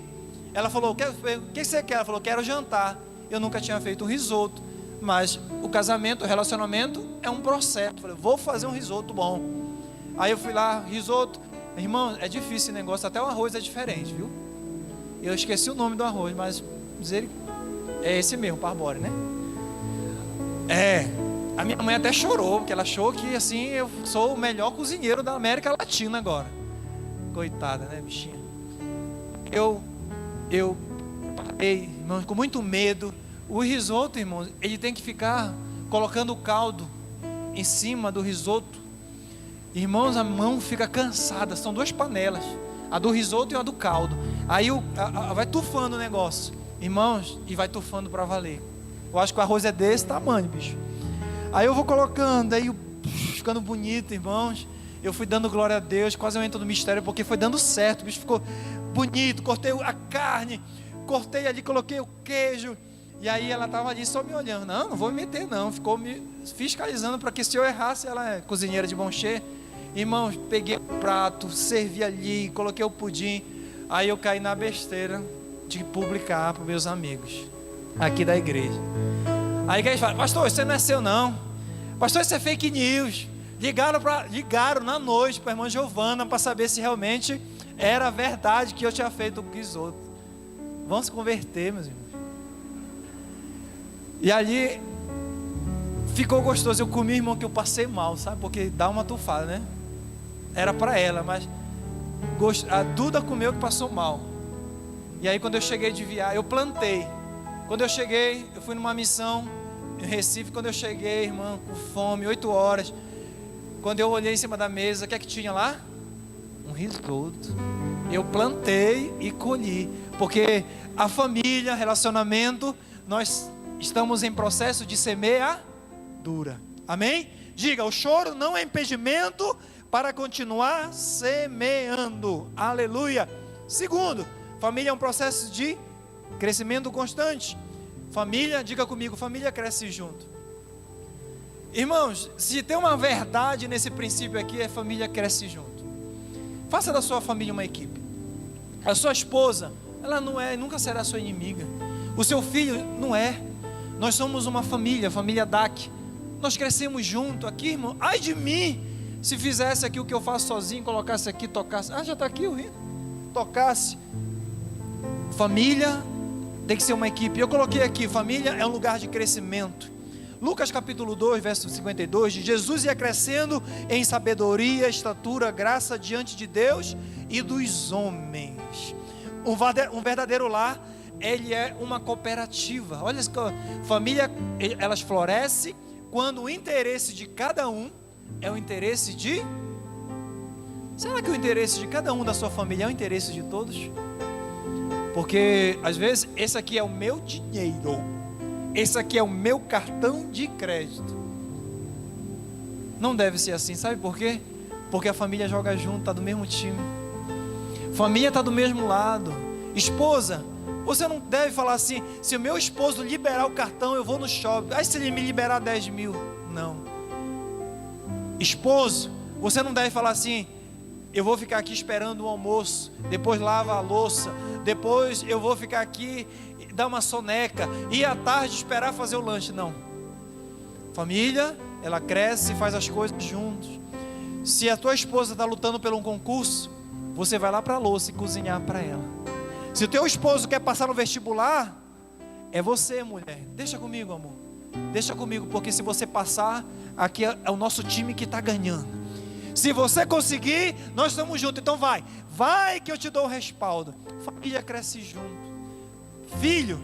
Ela falou, o que você quer? Ela falou, quero jantar. Eu nunca tinha feito um risoto, mas o casamento, o relacionamento é um processo. Eu falei, vou fazer um risoto bom. Aí eu fui lá, risoto. Irmão, é difícil esse negócio, até o arroz é diferente, viu? Eu esqueci o nome do arroz, mas é esse mesmo, Parbory, né? A minha mãe até chorou, porque ela achou que assim, eu sou o melhor cozinheiro da América Latina agora. Coitada, né, bichinha? Eu parei, irmão, com muito medo. O risoto, irmão, ele tem que ficar colocando o caldo em cima do risoto. Irmãos, a mão fica cansada. São duas panelas, a do risoto e a do caldo. Aí vai tufando o negócio, irmãos, e vai tufando para valer. Eu acho que o arroz é desse tamanho, bicho. Aí eu vou colocando, aí ficando bonito, irmãos. Eu fui dando glória a Deus, quase eu entro no mistério, porque foi dando certo. O bicho ficou bonito, cortei a carne, cortei ali, coloquei o queijo. E aí ela estava ali só me olhando. Não vou me meter não. Ficou me fiscalizando para que se eu errasse, ela é cozinheira de bom cheiro. Irmãos, peguei o prato, servi ali, coloquei o pudim. Aí eu caí na besteira de publicar para meus amigos aqui da igreja. Aí que eles falam, pastor, isso não é seu não. Pastor, isso é fake news. Ligaram na noite para a irmã Giovana para saber se realmente era verdade que eu tinha feito o risoto. Vamos se converter, meus irmãos. E ali ficou gostoso. Eu comi, irmão, que eu passei mal, sabe? Porque dá uma tufada, né? Era para ela, mas a Duda comeu que passou mal. E aí quando eu cheguei de viagem, eu plantei. Quando eu cheguei, eu fui numa missão em Recife. Quando eu cheguei, irmão, com fome, 8 horas. Quando eu olhei em cima da mesa, o que é que tinha lá? Um risoto. Eu plantei e colhi. Porque a família, relacionamento, nós estamos em processo de semeadura. Amém? Diga, o choro não é impedimento para continuar semeando. Aleluia. Segundo, família é um processo de crescimento constante. Família, diga comigo, família cresce junto. Irmãos, se tem uma verdade nesse princípio aqui, família cresce junto. Faça da sua família uma equipe. A sua esposa, ela não é, nunca será sua inimiga. O seu filho não é. Nós somos uma família, família DAC. Nós crescemos junto aqui, irmão. Ai de mim, se fizesse aqui o que eu faço sozinho, colocasse aqui, tocasse. Já está aqui o Rino. Tocasse. Família tem que ser uma equipe. Eu coloquei aqui, família é um lugar de crescimento. Lucas capítulo 2, verso 52, diz, Jesus ia crescendo em sabedoria, estatura, graça diante de Deus e dos homens. Um verdadeiro lar, ele é uma cooperativa. Olha, família, elas florescem quando o interesse de cada um é o interesse de... Será que o interesse de cada um da sua família é o interesse de todos? Porque às vezes esse aqui é o meu dinheiro, esse aqui é o meu cartão de crédito. Não deve ser assim, sabe por quê? Porque a família joga junto, está do mesmo time. Família está do mesmo lado. Esposa, você não deve falar assim, se o meu esposo liberar o cartão, eu vou no shopping. Aí se ele me liberar 10 mil, não. Esposo, você não deve falar assim, eu vou ficar aqui esperando o almoço, depois lava a louça, depois eu vou ficar aqui, dar uma soneca, e à tarde esperar fazer o lanche. Não. Família, ela cresce e faz as coisas juntos. Se a tua esposa está lutando por um concurso, você vai lá para a louça e cozinhar para ela. Se o teu esposo quer passar no vestibular, é você, mulher. Deixa comigo, amor. Deixa comigo, porque se você passar, aqui é o nosso time que está ganhando. Se você conseguir, nós estamos juntos. Então vai que eu te dou o respaldo. Família cresce junto. Filho,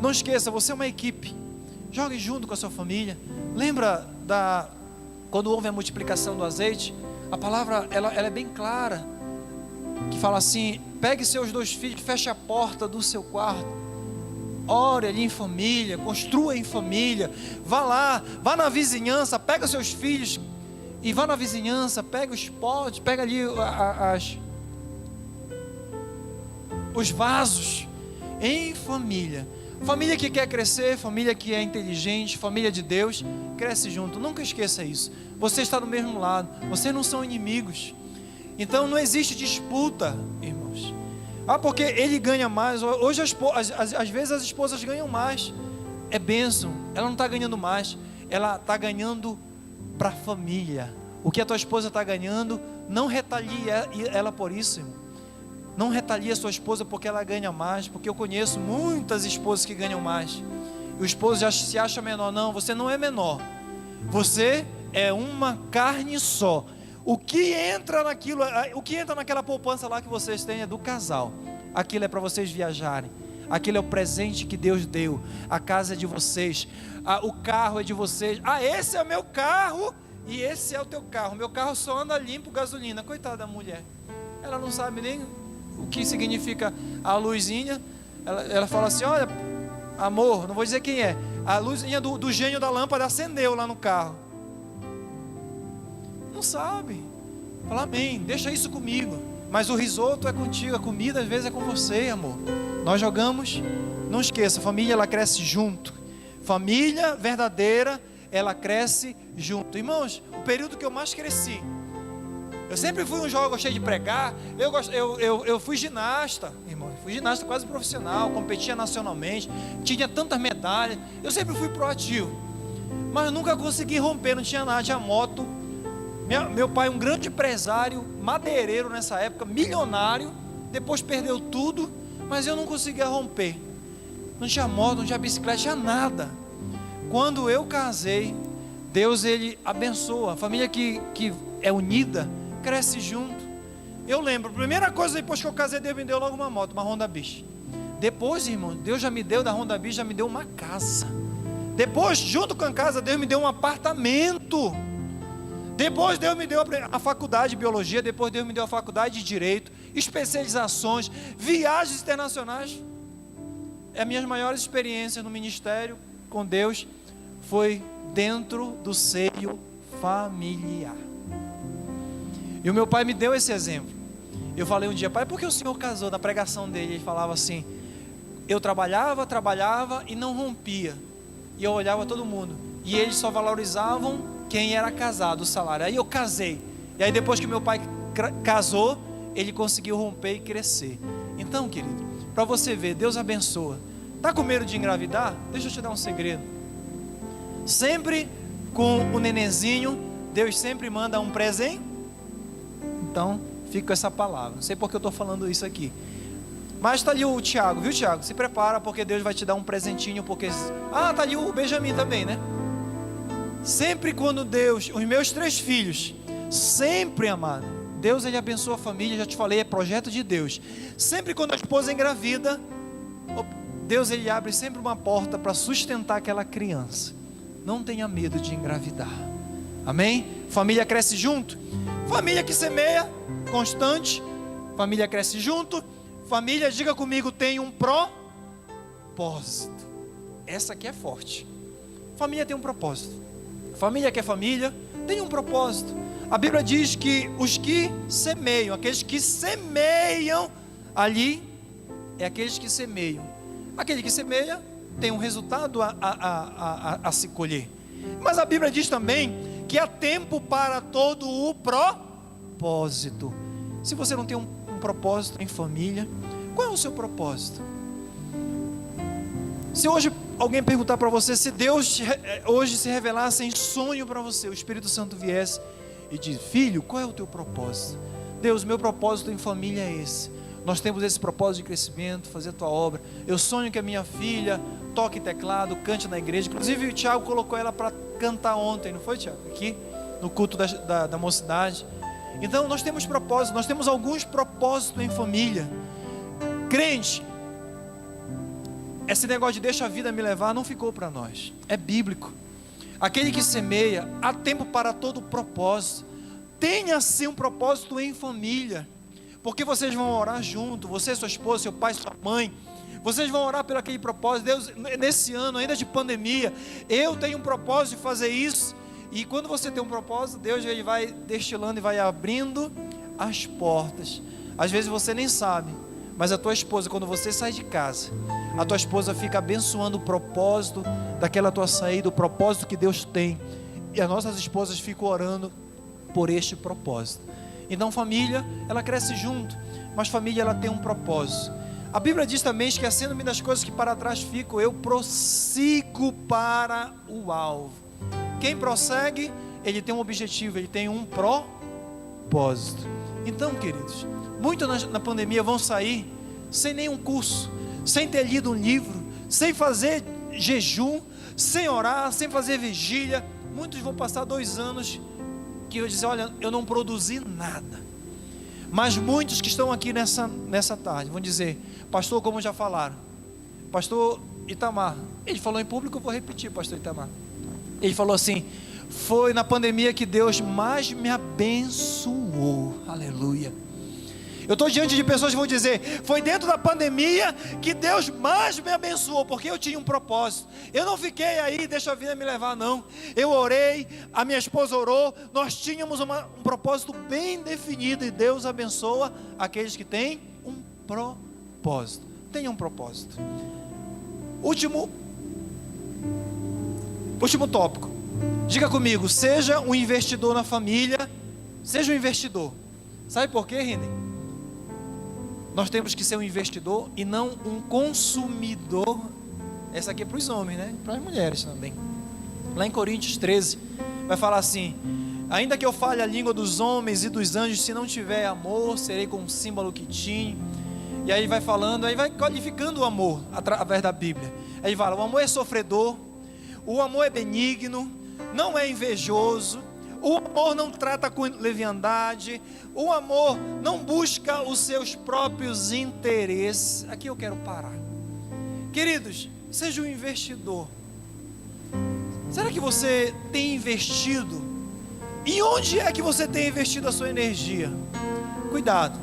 não esqueça, você é uma equipe. Jogue junto com a sua família. Lembra quando houve a multiplicação do azeite? A palavra ela é bem clara, que fala assim: pegue seus 2 filhos, feche a porta do seu quarto, ore ali em família, construa em família. Vá lá, vá na vizinhança, pega seus filhos e vá na vizinhança, pega os potes, pega ali os vasos, em família. Família que quer crescer, família que é inteligente, família de Deus, cresce junto. Nunca esqueça isso. Você está do mesmo lado, vocês não são inimigos. Então não existe disputa, irmãos. Porque ele ganha mais. Hoje às vezes as esposas ganham mais. É bênção. Ela não está ganhando mais, ela está ganhando para a família. O que a tua esposa está ganhando, não retalie ela por isso, irmão. Não retalie a sua esposa porque ela ganha mais, porque eu conheço muitas esposas que ganham mais, e o esposo já se acha menor. Não, você não é menor, você é uma carne só. O que entra naquela poupança lá que vocês têm é do casal. Aquilo é para vocês viajarem, aquilo é o presente que Deus deu. A casa é de vocês, o carro é de vocês. Esse é o meu carro e esse é o teu carro. Meu carro só anda limpo gasolina. Coitada da mulher, ela não sabe nem o que significa a luzinha. Ela fala assim: olha, amor, não vou dizer quem é, a luzinha do gênio da lâmpada acendeu lá no carro. Não sabe. Fala: amém, deixa isso comigo. Mas o risoto é contigo, a comida às vezes é com você, amor. Nós jogamos. Não esqueça, família ela cresce junto. Família verdadeira, ela cresce junto. Irmãos, o período que eu mais cresci, eu sempre fui um jovem, gostei de pregar. Eu fui ginasta, irmão. Fui ginasta quase profissional, competia nacionalmente, tinha tantas medalhas. Eu sempre fui proativo, mas eu nunca consegui romper. Não tinha nada, tinha moto. Meu pai, um grande empresário, madeireiro nessa época, milionário. Depois perdeu tudo, mas eu não conseguia romper. Não tinha moto, não tinha bicicleta, não tinha nada. Quando eu casei, Deus ele abençoa. A família que é unida cresce junto. Eu lembro, a primeira coisa depois que eu casei, Deus me deu logo uma moto, uma Honda Bis. Depois, irmão, Deus já me deu da Honda Bis, já me deu uma casa. Depois, junto com a casa, Deus me deu um apartamento. Depois Deus me deu a faculdade de biologia. Depois Deus me deu a faculdade de direito, especializações, viagens internacionais. As minhas maiores experiências no ministério com Deus foi dentro do seio familiar. E o meu pai me deu esse exemplo. Eu falei um dia: pai, por que o senhor casou? Na pregação dele, ele falava assim: eu trabalhava e não rompia. E eu olhava todo mundo, e eles só valorizavam quem era casado, o salário. Aí eu casei, e aí depois que meu pai casou, ele conseguiu romper e crescer. Então, querido, para você ver, Deus abençoa. Está com medo de engravidar? Deixa eu te dar um segredo. Sempre com o nenenzinho, Deus sempre manda um presente. Então, fica com essa palavra. Não sei porque eu estou falando isso aqui, mas está ali o Tiago, viu, Tiago? Se prepara, porque Deus vai te dar um presentinho. Porque está ali o Benjamin também, né? Sempre quando Deus, os meus 3 filhos, sempre, amado, Deus ele abençoa a família. Já te falei, é projeto de Deus. Sempre quando a esposa engravida, Deus ele abre sempre uma porta para sustentar aquela criança. Não tenha medo de engravidar. Amém? Família cresce junto. Família que semeia, constante. Família cresce junto. Família, diga comigo, tem um propósito. Essa aqui é forte. Família tem um propósito. Família que é família, tem um propósito. A Bíblia diz que os que semeiam, aqueles que semeiam ali, é aqueles que semeiam. Aquele que semeia tem um resultado a se colher. Mas a Bíblia diz também que há tempo para todo o propósito. Se você não tem um propósito em família, qual é o seu propósito? Se hoje alguém perguntar para você, se Deus hoje se revelasse em sonho para você, o Espírito Santo viesse e diz: filho, qual é o teu propósito? Deus, meu propósito em família é esse. Nós temos esse propósito de crescimento, fazer a tua obra. Eu sonho que a minha filha toque teclado, cante na igreja. Inclusive o Tiago colocou ela para cantar ontem, não foi, Tiago? Aqui no culto da mocidade. Então nós temos propósitos, nós temos alguns propósitos em família. Crente, esse negócio de deixa a vida me levar não ficou para nós, é bíblico. Aquele que semeia, há tempo para todo propósito. Tenha sim um propósito em família, porque vocês vão orar junto, você, sua esposa, seu pai, sua mãe, vocês vão orar pelo aquele propósito. Deus, nesse ano ainda de pandemia, eu tenho um propósito de fazer isso. E quando você tem um propósito, Deus ele vai destilando e vai abrindo as portas. Às vezes você nem sabe, mas a tua esposa, quando você sai de casa, a tua esposa fica abençoando o propósito daquela tua saída, o propósito que Deus tem, e as nossas esposas ficam orando por este propósito. Então família, ela cresce junto, mas família ela tem um propósito. A Bíblia diz também: esquecendo-me das coisas que para trás ficam, eu prossigo para o alvo. Quem prossegue, ele tem um objetivo, ele tem um propósito. Então, queridos, muitos na pandemia vão sair sem nenhum curso, sem ter lido um livro, sem fazer jejum, sem orar, sem fazer vigília. Muitos vão passar 2 anos que eu dizer: olha, eu não produzi nada. Mas muitos que estão aqui nessa tarde vão dizer: pastor, como já falaram, pastor Itamar, ele falou em público, eu vou repetir, pastor Itamar. Ele falou assim: foi na pandemia que Deus mais me abençoou. Aleluia. Eu estou diante de pessoas que vão dizer: foi dentro da pandemia que Deus mais me abençoou, porque eu tinha um propósito. Eu não fiquei aí, deixa a vida me levar, não. Eu orei, a minha esposa orou, nós tínhamos um propósito bem definido, e Deus abençoa aqueles que têm um propósito. Tenha um propósito. Último tópico. Diga comigo: seja um investidor na família. Seja um investidor. Sabe por quê, René? Nós temos que ser um investidor e não um consumidor. Essa aqui é para os homens, né? Para as mulheres também. Lá em Coríntios 13 vai falar assim: ainda que eu fale a língua dos homens e dos anjos, se não tiver amor, serei como um símbolo que tinha. E aí vai falando, aí vai qualificando o amor através da Bíblia. Aí fala: o amor é sofredor, o amor é benigno, não é invejoso, o amor não trata com leviandade, o amor não busca os seus próprios interesses. Aqui eu quero parar. Queridos, seja um investidor. Será que você tem investido? E onde é que você tem investido a sua energia? Cuidado.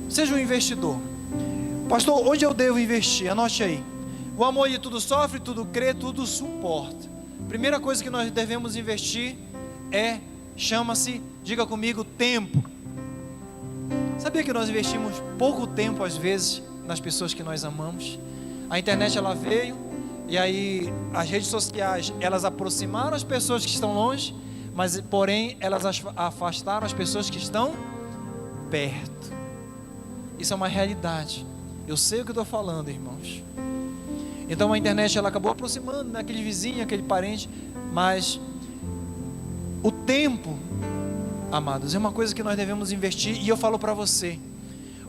Seja um investidor. Pastor, onde eu devo investir? Anote aí. O amor de tudo sofre, tudo crê, tudo suporta. Primeira coisa que nós devemos investir chama-se, diga comigo, tempo. Sabia que nós investimos pouco tempo às vezes nas pessoas que nós amamos? A internet ela veio, e aí as redes sociais, elas aproximaram as pessoas que estão longe, mas porém elas afastaram as pessoas que estão perto. Isso é uma realidade. Eu sei o que eu estou falando, irmãos. Então a internet ela acabou aproximando, né, aquele vizinho, aquele parente. Mas o tempo, amados, é uma coisa que nós devemos investir. E eu falo para você: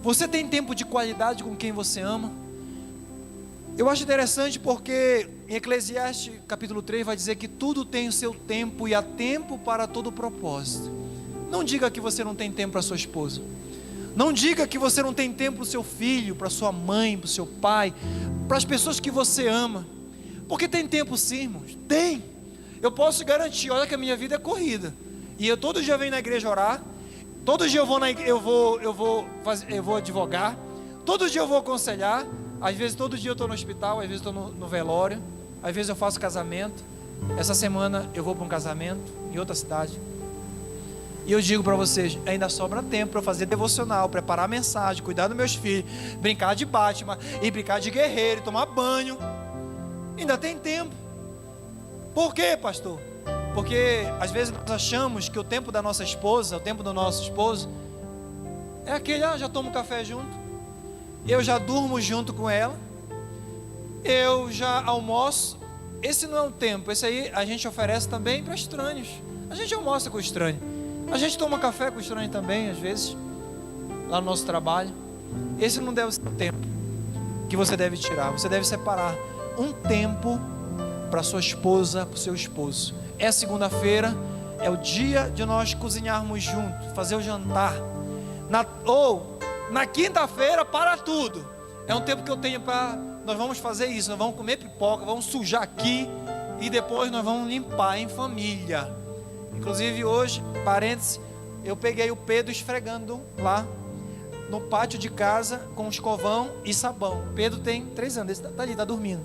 você tem tempo de qualidade com quem você ama? Eu acho interessante porque em Eclesiastes capítulo 3 vai dizer que tudo tem o seu tempo, e há tempo para todo propósito. Não diga que você não tem tempo para sua esposa. Não diga que você não tem tempo para o seu filho, para sua mãe, para o seu pai, para as pessoas que você ama. Porque tem tempo sim, irmãos. Tem. Eu posso garantir, olha que a minha vida é corrida. E eu todo dia venho na igreja orar. Todo dia eu vou advogar. Todo dia eu vou aconselhar. Às vezes todo dia eu estou no hospital, às vezes estou no velório. Às vezes eu faço casamento. Essa semana eu vou para um casamento em outra cidade. E eu digo para vocês, ainda sobra tempo para eu fazer devocional, preparar mensagem, cuidar dos meus filhos, brincar de Batman, e brincar de guerreiro, tomar banho. Ainda tem tempo. Por quê, pastor? Porque às vezes nós achamos que o tempo da nossa esposa, o tempo do nosso esposo, é aquele, já tomo café junto, eu já durmo junto com ela, eu já almoço. Esse não é um tempo, esse aí a gente oferece também para estranhos. A gente almoça com o estranho, a gente toma café com o estranho também, às vezes, lá no nosso trabalho. Esse não deve ser o tempo que você deve tirar. Você deve separar um tempo para sua esposa, para o seu esposo. É segunda-feira, é o dia de nós cozinharmos juntos, fazer o jantar. Na quinta-feira, para tudo. É um tempo que eu tenho para... Nós vamos fazer isso, nós vamos comer pipoca, vamos sujar aqui e depois nós vamos limpar em família. Inclusive hoje, parênteses, eu peguei o Pedro esfregando lá no pátio de casa com escovão e sabão. O Pedro tem 3 anos, ele está ali, está dormindo.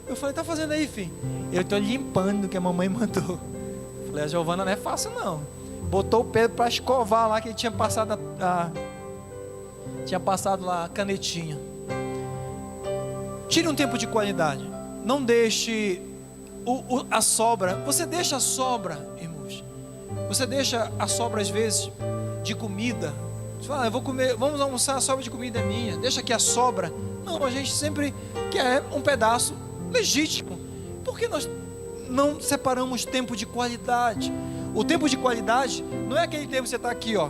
Eu falei, tá fazendo aí, filho? Eu estou limpando o que a mamãe mandou. Eu falei, a Giovana não é fácil não. Botou o Pedro para escovar lá, que ele tinha passado lá a canetinha. Tire um tempo de qualidade. Não deixe a sobra. Você deixa a sobra, irmãos. Você deixa a sobra às vezes de comida. Você fala, eu vou comer, vamos almoçar, a sobra de comida é minha. Deixa aqui a sobra. Não, a gente sempre quer um pedaço legítimo. Por que nós não separamos tempo de qualidade? O tempo de qualidade não é aquele tempo que você está aqui, ó.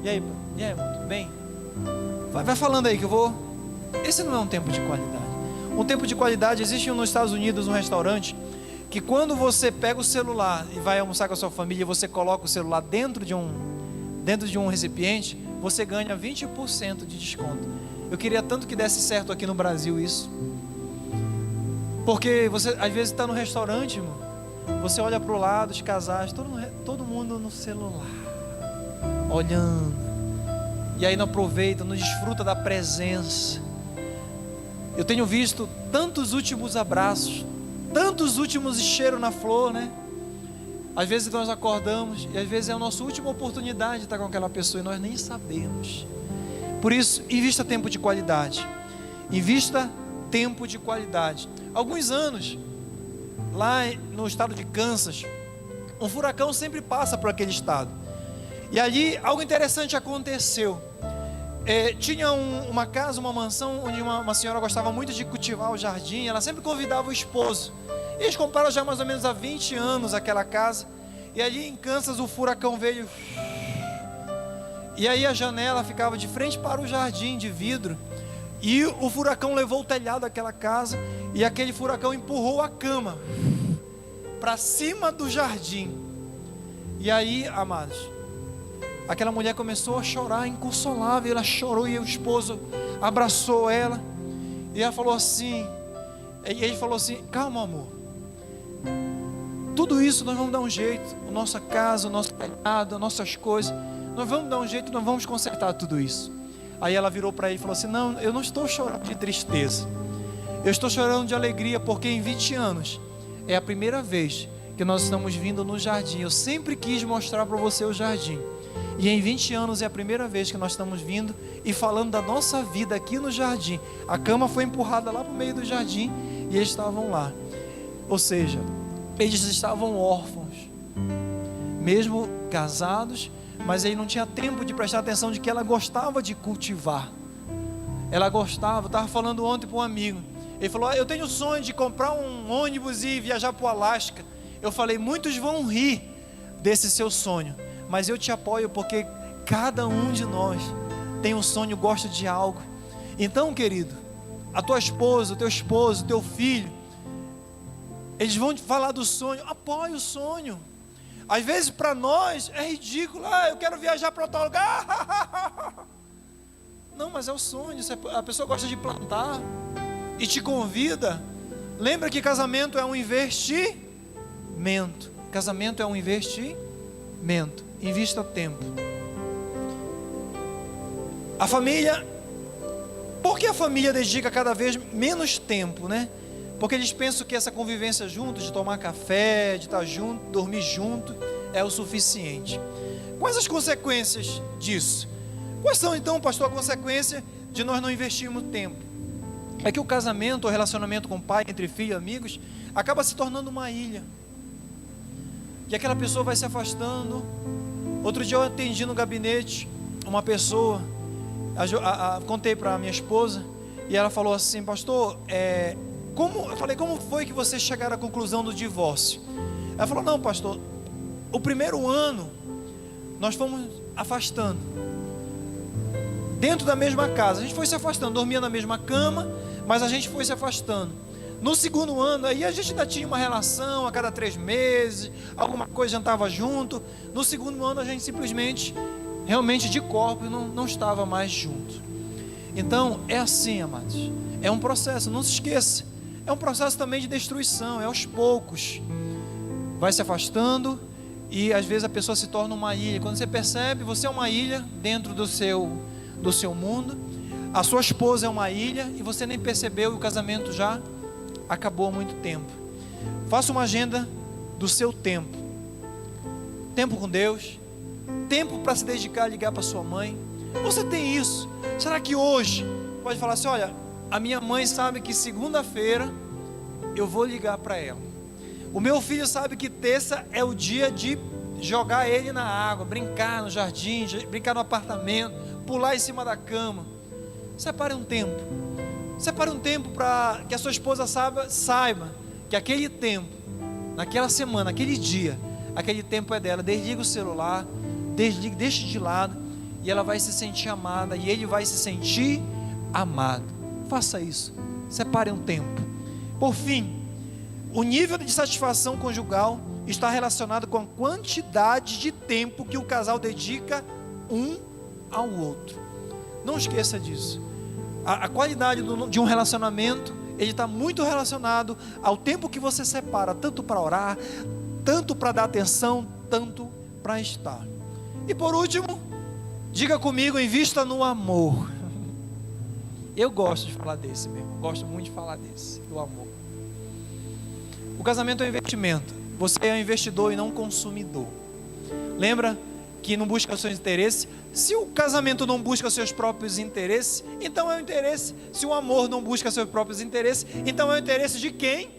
E aí, irmão, tudo bem? Vai falando aí que eu vou. Esse não é um tempo de qualidade. Um tempo de qualidade, existe nos Estados Unidos um restaurante que quando você pega o celular e vai almoçar com a sua família, você coloca o celular dentro de um recipiente, você ganha 20% de desconto. Eu queria tanto que desse certo aqui no Brasil isso. Porque você às vezes está no restaurante, irmão, você olha para o lado, os casais, todo mundo no celular, olhando, e aí não aproveita, não desfruta da presença. Eu tenho visto tantos últimos abraços, tantos últimos cheiros na flor, né? Às vezes nós acordamos e às vezes é a nossa última oportunidade de estar com aquela pessoa e nós nem sabemos. Por isso, invista tempo de qualidade. Invista tempo de qualidade. Alguns anos, lá no estado de Kansas, um furacão sempre passa por aquele estado. E ali algo interessante aconteceu. Tinha uma casa, uma mansão, onde uma senhora gostava muito de cultivar o jardim. Ela sempre convidava o esposo. Eles compraram já mais ou menos há 20 anos aquela casa. E ali em Kansas o furacão veio. E aí a janela ficava de frente para o jardim de vidro. E o furacão levou o telhado daquela casa. E aquele furacão empurrou a cama para cima do jardim. E aí, amados, aquela mulher começou a chorar, inconsolável. Ela chorou e o esposo abraçou ela. E ela falou assim, ele falou assim, calma, amor. Tudo isso nós vamos dar um jeito. A nossa casa, o nosso telhado, as nossas coisas. Nós vamos dar um jeito, nós vamos consertar tudo isso. Aí ela virou para ele e falou assim, não, eu não estou chorando de tristeza. Eu estou chorando de alegria, porque em 20 anos é a primeira vez que nós estamos vindo no jardim. Eu sempre quis mostrar para você o jardim. E em 20 anos é a primeira vez que nós estamos vindo e falando da nossa vida aqui no jardim. A cama foi empurrada lá para o meio do jardim e eles estavam lá. Ou seja, eles estavam órfãos, mesmo casados, mas ele não tinha tempo de prestar atenção de que ela gostava de cultivar. Ela gostava, estava falando ontem para um amigo. Ele falou, eu tenho o sonho de comprar um ônibus e viajar para o Alasca. Eu falei, muitos vão rir desse seu sonho, mas eu te apoio, porque cada um de nós tem um sonho, gosta de algo. Então, querido, a tua esposa, o teu esposo, o teu filho, eles vão te falar do sonho, apoie o sonho. Às vezes para nós é ridículo, eu quero viajar para outro lugar. Não, mas é o sonho, a pessoa gosta de plantar e te convida. Lembra que casamento é um investimento. Casamento é um investimento. Invista tempo. A família, por que a família dedica cada vez menos tempo, né? Porque eles pensam que essa convivência junto, de tomar café, de estar junto, dormir junto, é o suficiente. Quais as consequências disso? Quais são então, pastor, a consequência de nós não investirmos tempo? É que o casamento, o relacionamento com o pai, entre filho e amigos, acaba se tornando uma ilha. E aquela pessoa vai se afastando. Outro dia eu atendi no gabinete uma pessoa, contei para minha esposa, e ela falou assim: pastor, eu falei, como foi que você chegaram à conclusão do divórcio? Ela falou: não, pastor, o primeiro ano nós fomos afastando, dentro da mesma casa, a gente foi se afastando, dormia na mesma cama, mas a gente foi se afastando. No segundo ano, aí a gente ainda tinha uma relação a cada 3 meses, alguma coisa jantava junto. No segundo ano a gente simplesmente, realmente de corpo, não estava mais junto. Então é assim, amados, é um processo, não se esqueça, é um processo também de destruição, é aos poucos, vai se afastando, e às vezes a pessoa se torna uma ilha. Quando você percebe, você é uma ilha dentro do seu mundo, a sua esposa é uma ilha, e você nem percebeu, e o casamento já acabou há muito tempo. Faça uma agenda do seu tempo com Deus, tempo para se dedicar a ligar para sua mãe. Você tem isso? Será que hoje pode falar assim: olha, a minha mãe sabe que segunda-feira eu vou ligar para ela, o meu filho sabe que terça é o dia de jogar ele na água, brincar no jardim, brincar no apartamento, pular em cima da cama. Separe um tempo para que a sua esposa saiba que aquele tempo, naquela semana, aquele dia, aquele tempo é dela. Desliga o celular, deixe de lado, e ela vai se sentir amada, e ele vai se sentir amado. Faça isso, separe um tempo. Por fim, o nível de satisfação conjugal está relacionado com a quantidade de tempo que o casal dedica um ao outro. Não esqueça disso. A qualidade de um relacionamento, ele está muito relacionado ao tempo que você separa, tanto para orar, tanto para dar atenção, tanto para estar. E por último, diga comigo: invista no amor. Eu gosto de falar desse mesmo, gosto muito de falar desse, do amor. O casamento é um investimento, você é um investidor e não um consumidor. Lembra que não busca os seus interesses? Se o casamento não busca os seus próprios interesses, então é o interesse. Se o amor não busca seus próprios interesses, então é o interesse de quem?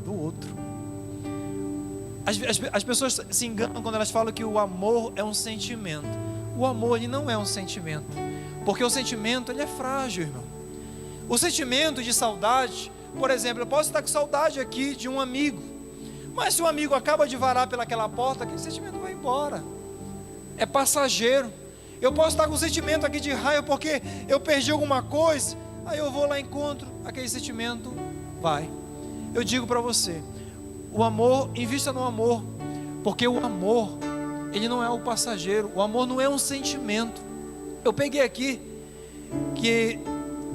Do outro. As pessoas se enganam quando elas falam que o amor é um sentimento. O amor, ele não é um sentimento, porque o sentimento, ele é frágil, irmão. O sentimento de saudade, por exemplo, eu posso estar com saudade aqui de um amigo, mas se o amigo acaba de varar pelaquela porta, aquele sentimento vai embora, é passageiro. Eu posso estar com um sentimento aqui de raiva porque eu perdi alguma coisa, aí eu vou lá e encontro, aquele sentimento vai. Eu digo para você, o amor, invista no amor, porque o amor, ele não é o passageiro, o amor não é um sentimento. Eu peguei aqui que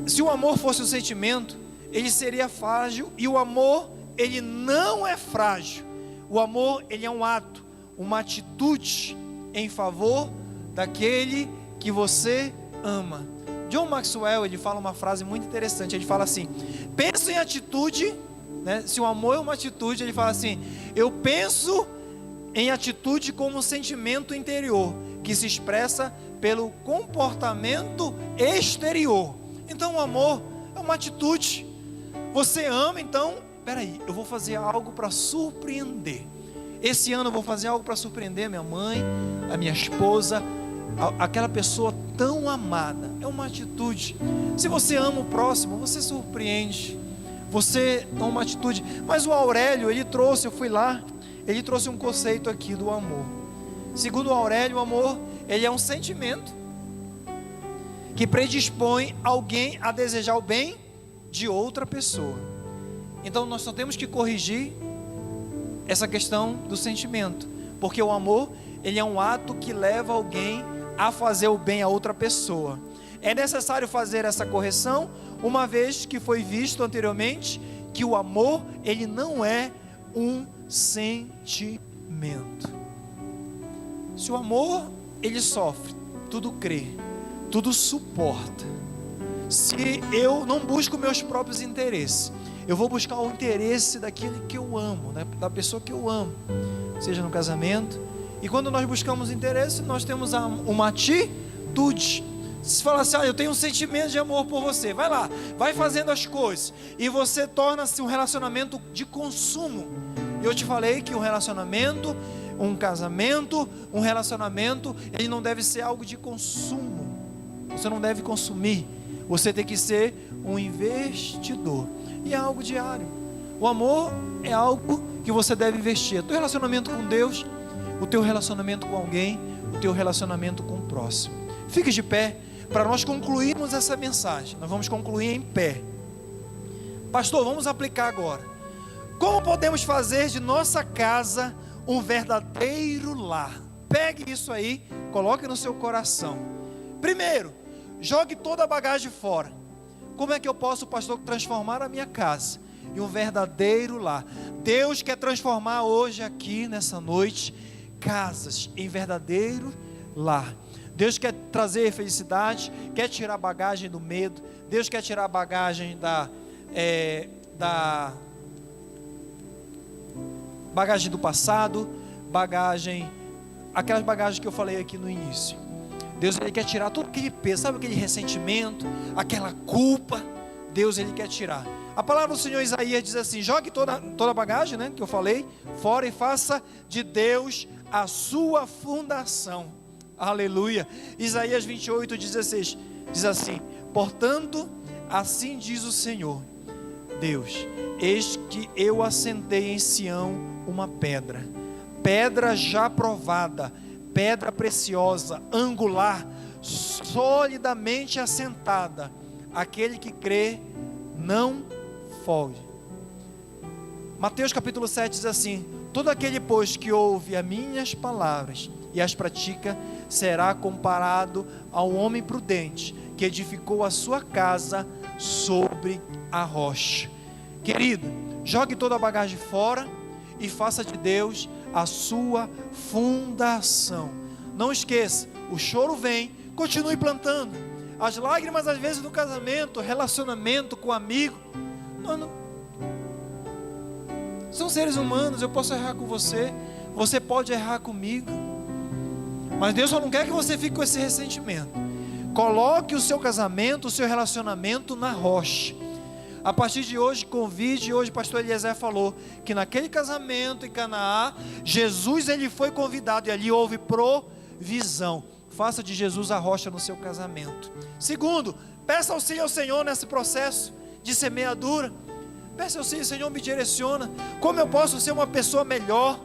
se o amor fosse um sentimento, ele seria frágil, e o amor, ele não é frágil. O amor, ele é um ato, uma atitude em favor daquele que você ama. John Maxwell, ele fala uma frase muito interessante. Ele fala assim: penso em atitude, né? Se o amor é uma atitude, ele fala assim: eu penso em atitude como um sentimento interior que se expressa pelo comportamento exterior. Então o amor é uma atitude. Você ama, então, peraí, eu vou fazer algo para surpreender. Esse ano eu vou fazer algo para surpreender a minha mãe, a minha esposa, aquela pessoa tão amada. É uma atitude. Se você ama o próximo, você surpreende. Você é uma atitude. Mas o Aurélio, ele trouxe, eu fui lá, ele trouxe um conceito aqui do amor. Segundo o Aurélio, o amor, ele é um sentimento que predispõe alguém a desejar o bem de outra pessoa. Então nós só temos que corrigir essa questão do sentimento, porque o amor, ele é um ato que leva alguém a fazer o bem a outra pessoa. É necessário fazer essa correção, uma vez que foi visto anteriormente que o amor, ele não é um sentimento. Se o amor, ele sofre, tudo crê, tudo suporta. Se eu não busco meus próprios interesses, eu vou buscar o interesse daquele que eu amo, né? Da pessoa que eu amo, seja no casamento. E quando nós buscamos interesse, nós temos uma atitude. Se fala assim: eu tenho um sentimento de amor por você, vai lá, vai fazendo as coisas, e você torna-se um relacionamento de consumo. E eu te falei que um relacionamento, um casamento, um relacionamento, ele não deve ser algo de consumo. Você não deve consumir. Você tem que ser um investidor. E é algo diário. O amor é algo que você deve investir. O teu relacionamento com Deus, o teu relacionamento com alguém, o teu relacionamento com o próximo. Fique de pé para nós concluirmos essa mensagem. Nós vamos concluir em pé. Pastor, vamos aplicar agora. Como podemos fazer de nossa casa um verdadeiro lar? Pegue isso aí, coloque no seu coração. Primeiro, jogue toda a bagagem fora. Como é que eu posso, pastor, transformar a minha casa em um verdadeiro lar? Deus quer transformar hoje aqui, nessa noite, casas em verdadeiro lar. Deus quer trazer felicidade, quer tirar a bagagem do medo. Deus quer tirar a bagagem da bagagem do passado, aquelas bagagens que eu falei aqui no início. Deus, ele quer tirar tudo aquele peso, sabe, aquele ressentimento, aquela culpa. Deus, ele quer tirar. A palavra do Senhor Isaías diz assim: jogue toda a bagagem, né, que eu falei, fora e faça de Deus a sua fundação. Aleluia. Isaías 28:16 diz assim: portanto, assim diz o Senhor Deus, eis que eu assentei em Sião uma pedra, pedra já provada, pedra preciosa, angular, solidamente assentada. Aquele que crê não foge. Mateus capítulo 7 diz assim: todo aquele, pois, que ouve as minhas palavras e as pratica, será comparado ao homem prudente que edificou a sua casa sobre a rocha. Querido, jogue toda a bagagem fora e faça de Deus a sua fundação. Não esqueça, o choro vem, continue plantando. As lágrimas, às vezes, no casamento, relacionamento com amigo, são seres humanos. Eu posso errar com você, você pode errar comigo, mas Deus só não quer que você fique com esse ressentimento. Coloque o seu casamento, o seu relacionamento na rocha. A partir de hoje, convide. Hoje o pastor Eliezer falou que naquele casamento em Canaã, Jesus, ele foi convidado e ali houve provisão. Faça de Jesus a rocha no seu casamento. Segundo, peça auxílio ao Senhor nesse processo de semeadura. Peça auxílio: Senhor, me direciona, como eu posso ser uma pessoa melhor?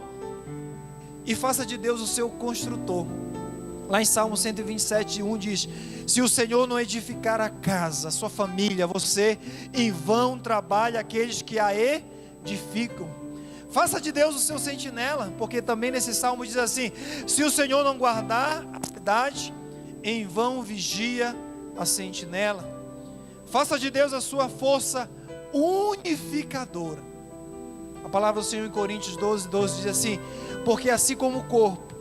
E faça de Deus o seu construtor. Lá em Salmo 127:1 diz: se o Senhor não edificar a casa, a sua família, você, em vão trabalha aqueles que a edificam. Faça de Deus o seu sentinela, porque também nesse salmo diz assim: se o Senhor não guardar a cidade, em vão vigia a sentinela. Faça de Deus a sua força unificadora. A palavra do Senhor em Coríntios 12:12 diz assim: porque assim como o corpo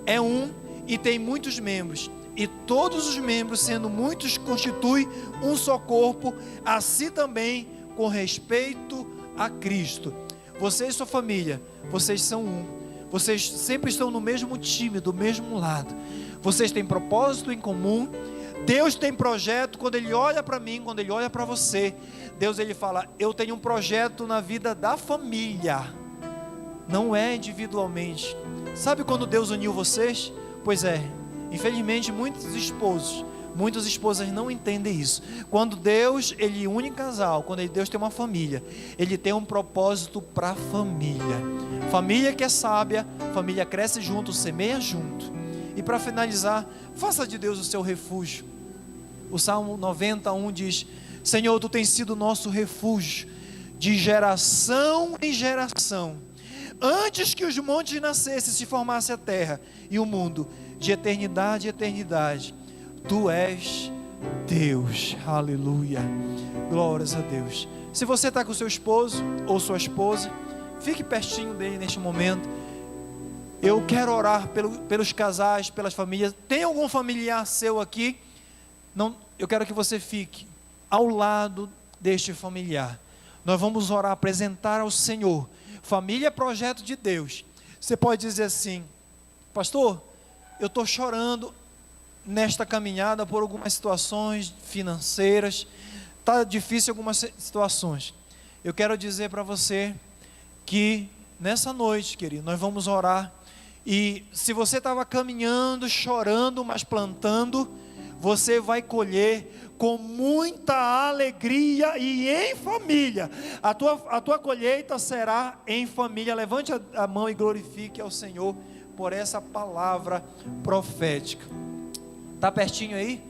é um e tem muitos membros, e todos os membros, sendo muitos, constituem um só corpo, assim também com respeito a Cristo. Você e sua família, vocês são um. Vocês sempre estão no mesmo time, do mesmo lado. Vocês têm propósito em comum. Deus tem projeto. Quando Ele olha para mim, quando Ele olha para você, Deus, Ele fala: eu tenho um projeto na vida da família. Não é individualmente. Sabe quando Deus uniu vocês? Pois é, infelizmente muitas esposas não entendem isso. Quando Deus, Ele une casal, quando Deus tem uma família, Ele tem um propósito para a família. Família que é sábia, família cresce junto, semeia junto. E para finalizar, faça de Deus o seu refúgio. O Salmo 91 diz: Senhor, Tu tens sido nosso refúgio, de geração em geração. Antes que os montes nascessem, se formasse a terra e o mundo, de eternidade em eternidade, Tu és Deus. Aleluia. Glórias a Deus. Se você está com seu esposo ou sua esposa, fique pertinho dele neste momento. Eu quero orar pelos casais, pelas famílias. Tem algum familiar seu aqui? Não, eu quero que você fique ao lado deste familiar. Nós vamos orar, apresentar ao Senhor. Família é projeto de Deus. Você pode dizer assim: pastor, eu estou chorando nesta caminhada por algumas situações financeiras, está difícil algumas situações. Eu quero dizer para você que nessa noite, querido, nós vamos orar. E se você estava caminhando, chorando, mas plantando, você vai colher com muita alegria e em família. A tua colheita será em família. Levante a mão e glorifique ao Senhor por essa palavra profética. Está pertinho aí?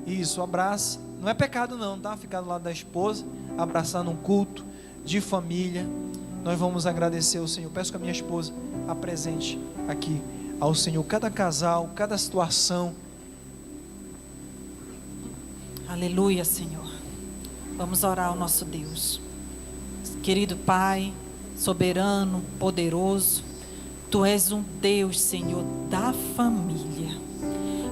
Isso, abraça. Não é pecado não, tá? Ficar do lado da esposa, abraçar num culto de família. Nós vamos agradecer ao Senhor. Peço que a minha esposa apresente aqui ao Senhor cada casal, cada situação. Aleluia, Senhor. Vamos orar ao nosso Deus. Querido Pai, soberano, poderoso, Tu és um Deus, Senhor, da família.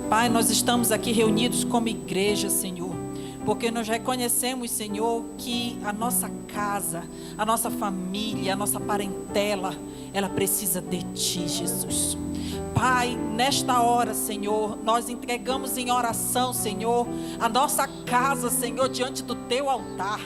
Pai, nós estamos aqui reunidos como igreja, Senhor, porque nós reconhecemos, Senhor, que a nossa casa, a nossa família, a nossa parentela, ela precisa de Ti, Jesus. Pai, nesta hora, Senhor, nós entregamos em oração, Senhor, a nossa casa, Senhor, diante do Teu altar.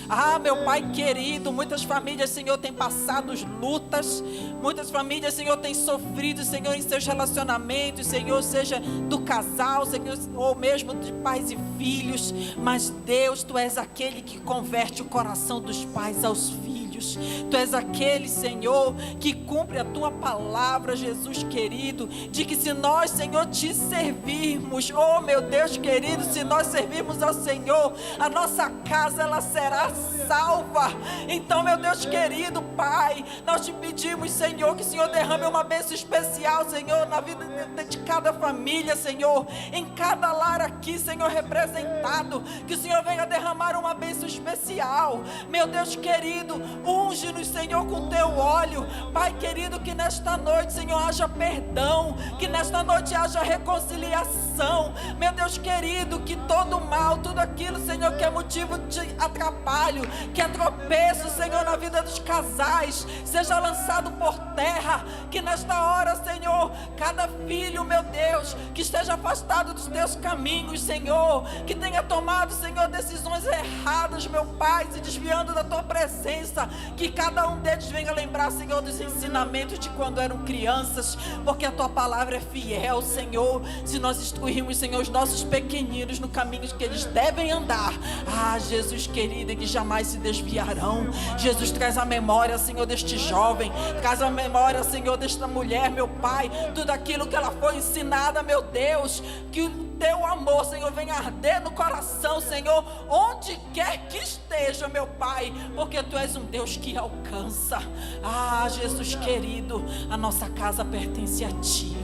Ah, meu Pai querido, muitas famílias, Senhor, têm passado lutas, muitas famílias, Senhor, têm sofrido, Senhor, em seus relacionamentos, Senhor, seja do casal, Senhor, ou mesmo de pais e filhos, mas Deus, Tu és aquele que converte o coração dos pais aos filhos. Tu és aquele, Senhor, que cumpre a Tua palavra, Jesus querido, de que se nós, Senhor, Te servirmos, oh meu Deus querido, se nós servirmos ao Senhor, a nossa casa, ela será salva. Então, meu Deus querido, Pai, nós Te pedimos, Senhor, que o Senhor derrame uma bênção especial, Senhor, na vida de cada família, Senhor, em cada lar aqui, Senhor, representado, que o Senhor venha derramar uma bênção especial. Meu Deus querido, unge-nos, Senhor, com Teu óleo. Pai querido, que nesta noite, Senhor, haja perdão, que nesta noite haja reconciliação. Meu Deus querido, que todo mal, tudo aquilo, Senhor, que é motivo de atrapalho, que é tropeço, Senhor, na vida dos casais, seja lançado por terra. Que nesta hora, Senhor, cada filho, meu Deus, que esteja afastado dos Teus caminhos, Senhor, que tenha tomado, Senhor, decisões erradas, meu Pai, se desviando da Tua presença, que cada um deles venha lembrar, Senhor, dos ensinamentos de quando eram crianças, porque a Tua palavra é fiel, Senhor. Se nós instruirmos, Senhor, os nossos pequeninos no caminho que eles devem andar, ah, Jesus querido, que jamais se desviarão. Jesus, traz a memória, Senhor, deste jovem, traz a memória, Senhor, desta mulher, meu Pai, tudo aquilo que ela foi ensinada, meu Deus, que o Teu amor, Senhor, venha arder no coração, Senhor, onde quer que esteja, meu Pai, porque Tu és um Deus que alcança. Ah, Jesus querido, a nossa casa pertence a Ti.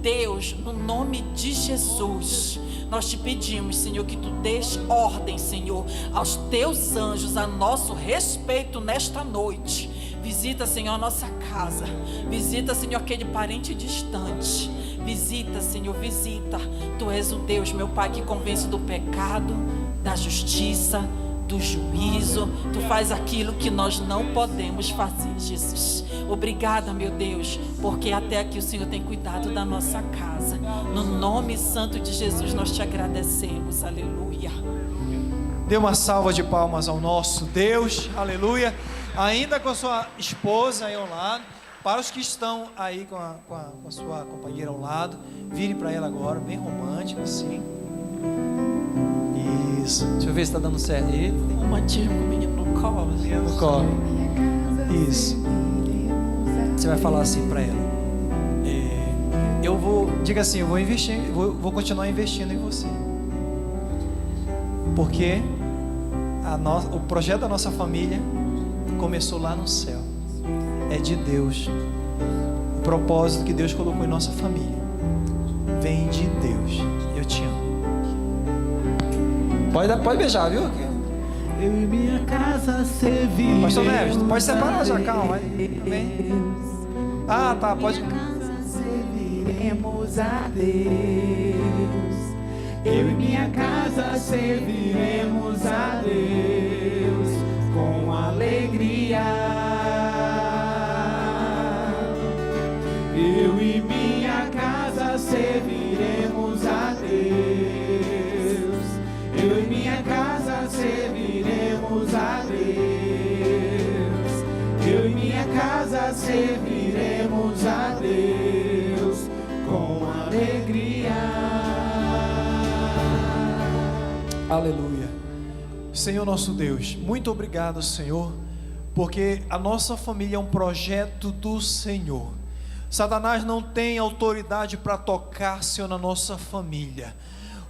Deus, no nome de Jesus, nós Te pedimos, Senhor, que Tu dês ordem, Senhor, aos Teus anjos a nosso respeito nesta noite. Visita, Senhor, a nossa casa. Visita, Senhor, aquele parente distante. Visita, Senhor, visita. Tu és um Deus, meu Pai, que convence do pecado, da justiça, do juízo. Tu faz aquilo que nós não podemos fazer, Jesus. Obrigada, meu Deus, porque até aqui o Senhor tem cuidado da nossa casa. No nome santo de Jesus nós Te agradecemos. Aleluia. Dê uma salva de palmas ao nosso Deus. Aleluia. Ainda com a sua esposa aí ao lado. Para os que estão aí com a sua companheira ao lado, vire para ela agora, bem romântico assim. Isso. Deixa eu ver se está dando certo. Romantismo com o menino no colo. Menino no colo. Isso. Você vai falar assim para ela. Eu vou, diga assim, eu vou investir, vou continuar investindo em você. Porque o projeto da nossa família começou lá no céu. É de Deus. O propósito que Deus colocou em nossa família vem de Deus. Eu te amo. Pode beijar, viu? Eu e minha casa serviremos. Pastor Neves, tu pode separar já, calma. Vem. Ah, tá, pode. Serviremos a Deus. Eu e minha casa serviremos a Deus com alegria. Eu e minha casa serviremos a Deus. Eu e minha casa serviremos a Deus. Eu e minha casa casa serviremos a Deus com alegria. Aleluia. Senhor nosso Deus, muito obrigado, Senhor, porque a nossa família é um projeto do Senhor. Satanás não tem autoridade para tocar, Senhor, na nossa família.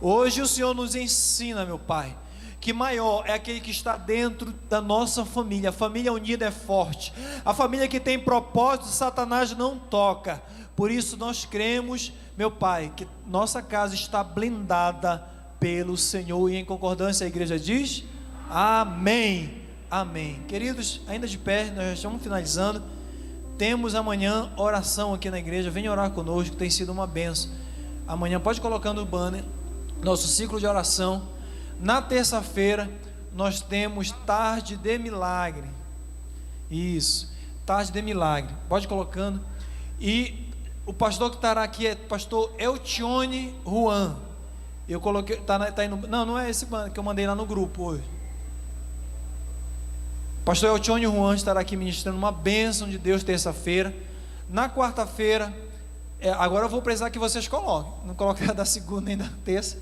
Hoje o Senhor nos ensina, meu Pai, que maior é aquele que está dentro da nossa família. A família unida é forte. A família que tem propósito, Satanás não toca. Por isso nós cremos, meu Pai, que nossa casa está blindada pelo Senhor. E em concordância a igreja diz: amém, amém. Queridos, ainda de pé, nós já estamos finalizando. Temos amanhã oração aqui na igreja. Venha orar conosco, tem sido uma benção. Amanhã pode colocar no banner nosso ciclo de oração. Na terça-feira nós temos tarde de milagre. Isso, tarde de milagre. Pode colocando. E o pastor que estará aqui é o pastor Eltione Juan. Eu coloquei, tá aí no, não é esse que eu mandei lá no grupo hoje. Pastor Eltione Juan estará aqui ministrando uma bênção de Deus terça-feira. Na quarta-feira, agora eu vou precisar que vocês coloquem. Não coloquei da segunda nem da terça.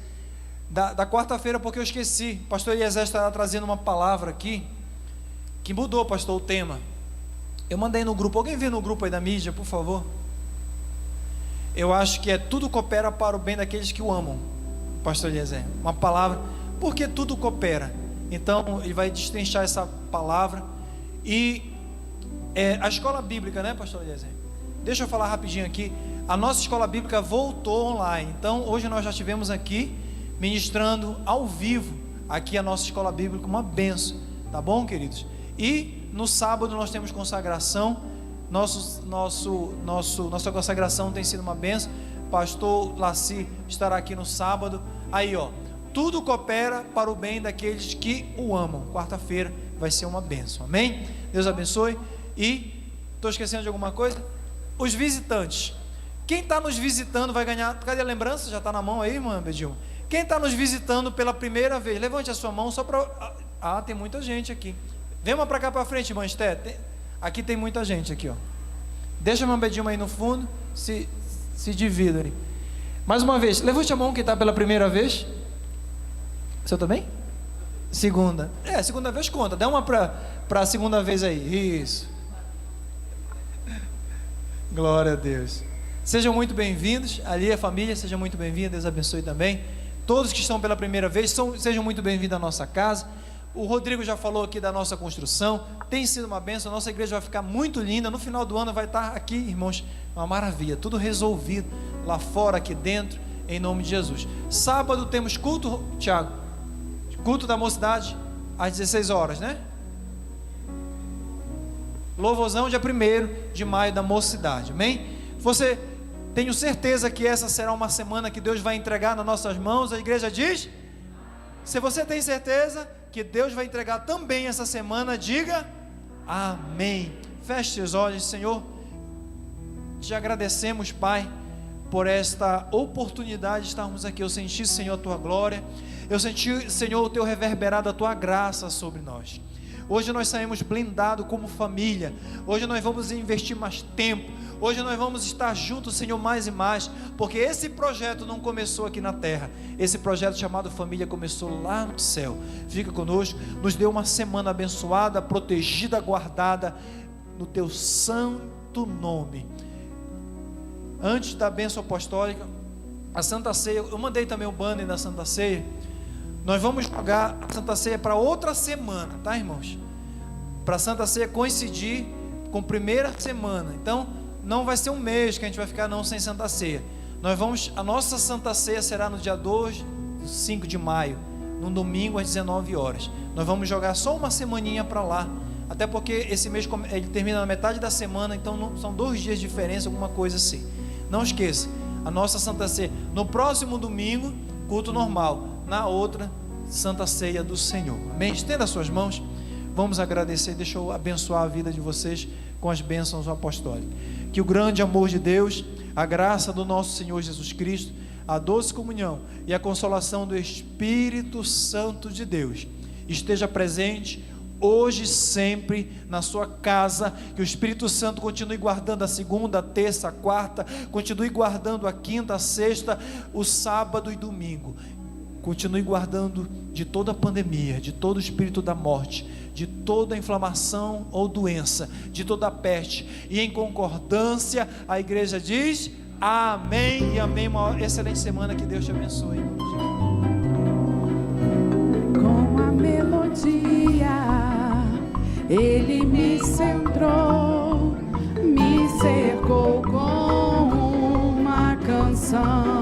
Da quarta-feira, porque eu esqueci. Pastor Eliezer estará trazendo uma palavra aqui que mudou, pastor, o tema. Eu mandei no grupo. Alguém vê no grupo aí da mídia, por favor? Eu acho que tudo coopera para o bem daqueles que o amam. Pastor Eliezer, uma palavra, porque tudo coopera. Então ele vai destrinchar essa palavra. E a escola bíblica, né, pastor Eliezer? Deixa eu falar rapidinho aqui. A nossa escola bíblica voltou online. Então hoje nós já estivemos aqui ministrando ao vivo aqui a nossa escola bíblica, uma benção, tá bom, queridos? E no sábado nós temos consagração. Nossa consagração tem sido uma benção. Pastor Laci estará aqui no sábado. Aí, ó, tudo coopera para o bem daqueles que o amam. Quarta-feira vai ser uma benção, amém? Deus abençoe. E estou esquecendo de alguma coisa? Os visitantes. Quem está nos visitando vai ganhar. Cadê a lembrança? Já está na mão aí, irmã Bedilma? Quem está nos visitando pela primeira vez, levante a sua mão só para. Tem muita gente aqui. Vem uma para cá para frente, irmã Esté. Aqui tem muita gente aqui, ó. Deixa a irmã Bedilma aí no fundo. Se divida ali. Mais uma vez, levante a mão quem está pela primeira vez. O seu também? Segunda. Segunda vez conta. Dá uma para a segunda vez aí. Isso. Glória a Deus. Sejam muito bem-vindos. Ali a família, seja muito bem-vinda. Deus abençoe também. Todos que estão pela primeira vez, sejam muito bem-vindos à nossa casa. O Rodrigo já falou aqui da nossa construção. Tem sido uma bênção. A nossa igreja vai ficar muito linda. No final do ano vai estar aqui, irmãos, uma maravilha. Tudo resolvido lá fora, aqui dentro, em nome de Jesus. Sábado temos culto, Tiago. Culto da mocidade às 16 horas, né? Louvorzão dia 1º de maio da mocidade, amém? Tenho certeza que essa será uma semana que Deus vai entregar nas nossas mãos. A igreja diz: se você tem certeza que Deus vai entregar também essa semana, diga amém. Feche seus olhos. Senhor, te agradecemos, Pai, por esta oportunidade de estarmos aqui. Eu senti, Senhor, a tua glória. Eu senti, Senhor, o teu reverberado, a tua graça sobre nós. Hoje nós saímos blindados como família. Hoje nós vamos investir mais tempo. Hoje nós vamos estar juntos, Senhor, mais e mais, porque esse projeto não começou aqui na terra. Esse projeto chamado família começou lá no céu. Fica conosco, nos dê uma semana abençoada, protegida, guardada no teu santo nome. Antes da bênção apostólica, a Santa Ceia, eu mandei também o banner da Santa Ceia. Nós vamos jogar a Santa Ceia para outra semana, tá, irmãos? Para a Santa Ceia coincidir com a primeira semana. Então, não vai ser um mês que a gente vai ficar não sem Santa Ceia. A nossa Santa Ceia será no dia 5 de maio, num domingo às 19 horas. Nós vamos jogar só uma semaninha para lá. Até porque esse mês ele termina na metade da semana, então são 2 dias de diferença, alguma coisa assim. Não esqueça, a nossa Santa Ceia no próximo domingo, culto normal. Na outra, Santa Ceia do Senhor. Amém? Estenda as suas mãos. Vamos agradecer. Deixa eu abençoar a vida de vocês com as bênçãos apostólicas. Que o grande amor de Deus, a graça do nosso Senhor Jesus Cristo, a doce comunhão e a consolação do Espírito Santo de Deus esteja presente hoje e sempre na sua casa, que o Espírito Santo continue guardando a segunda, a terça, a quarta, continue guardando a quinta, a sexta, o sábado e domingo, continue guardando de toda a pandemia, de todo o espírito da morte, de toda a inflamação ou doença, de toda a peste, e em concordância a igreja diz amém e amém. Uma excelente semana, que Deus te abençoe. Com a melodia Ele me centrou, me cercou com uma canção.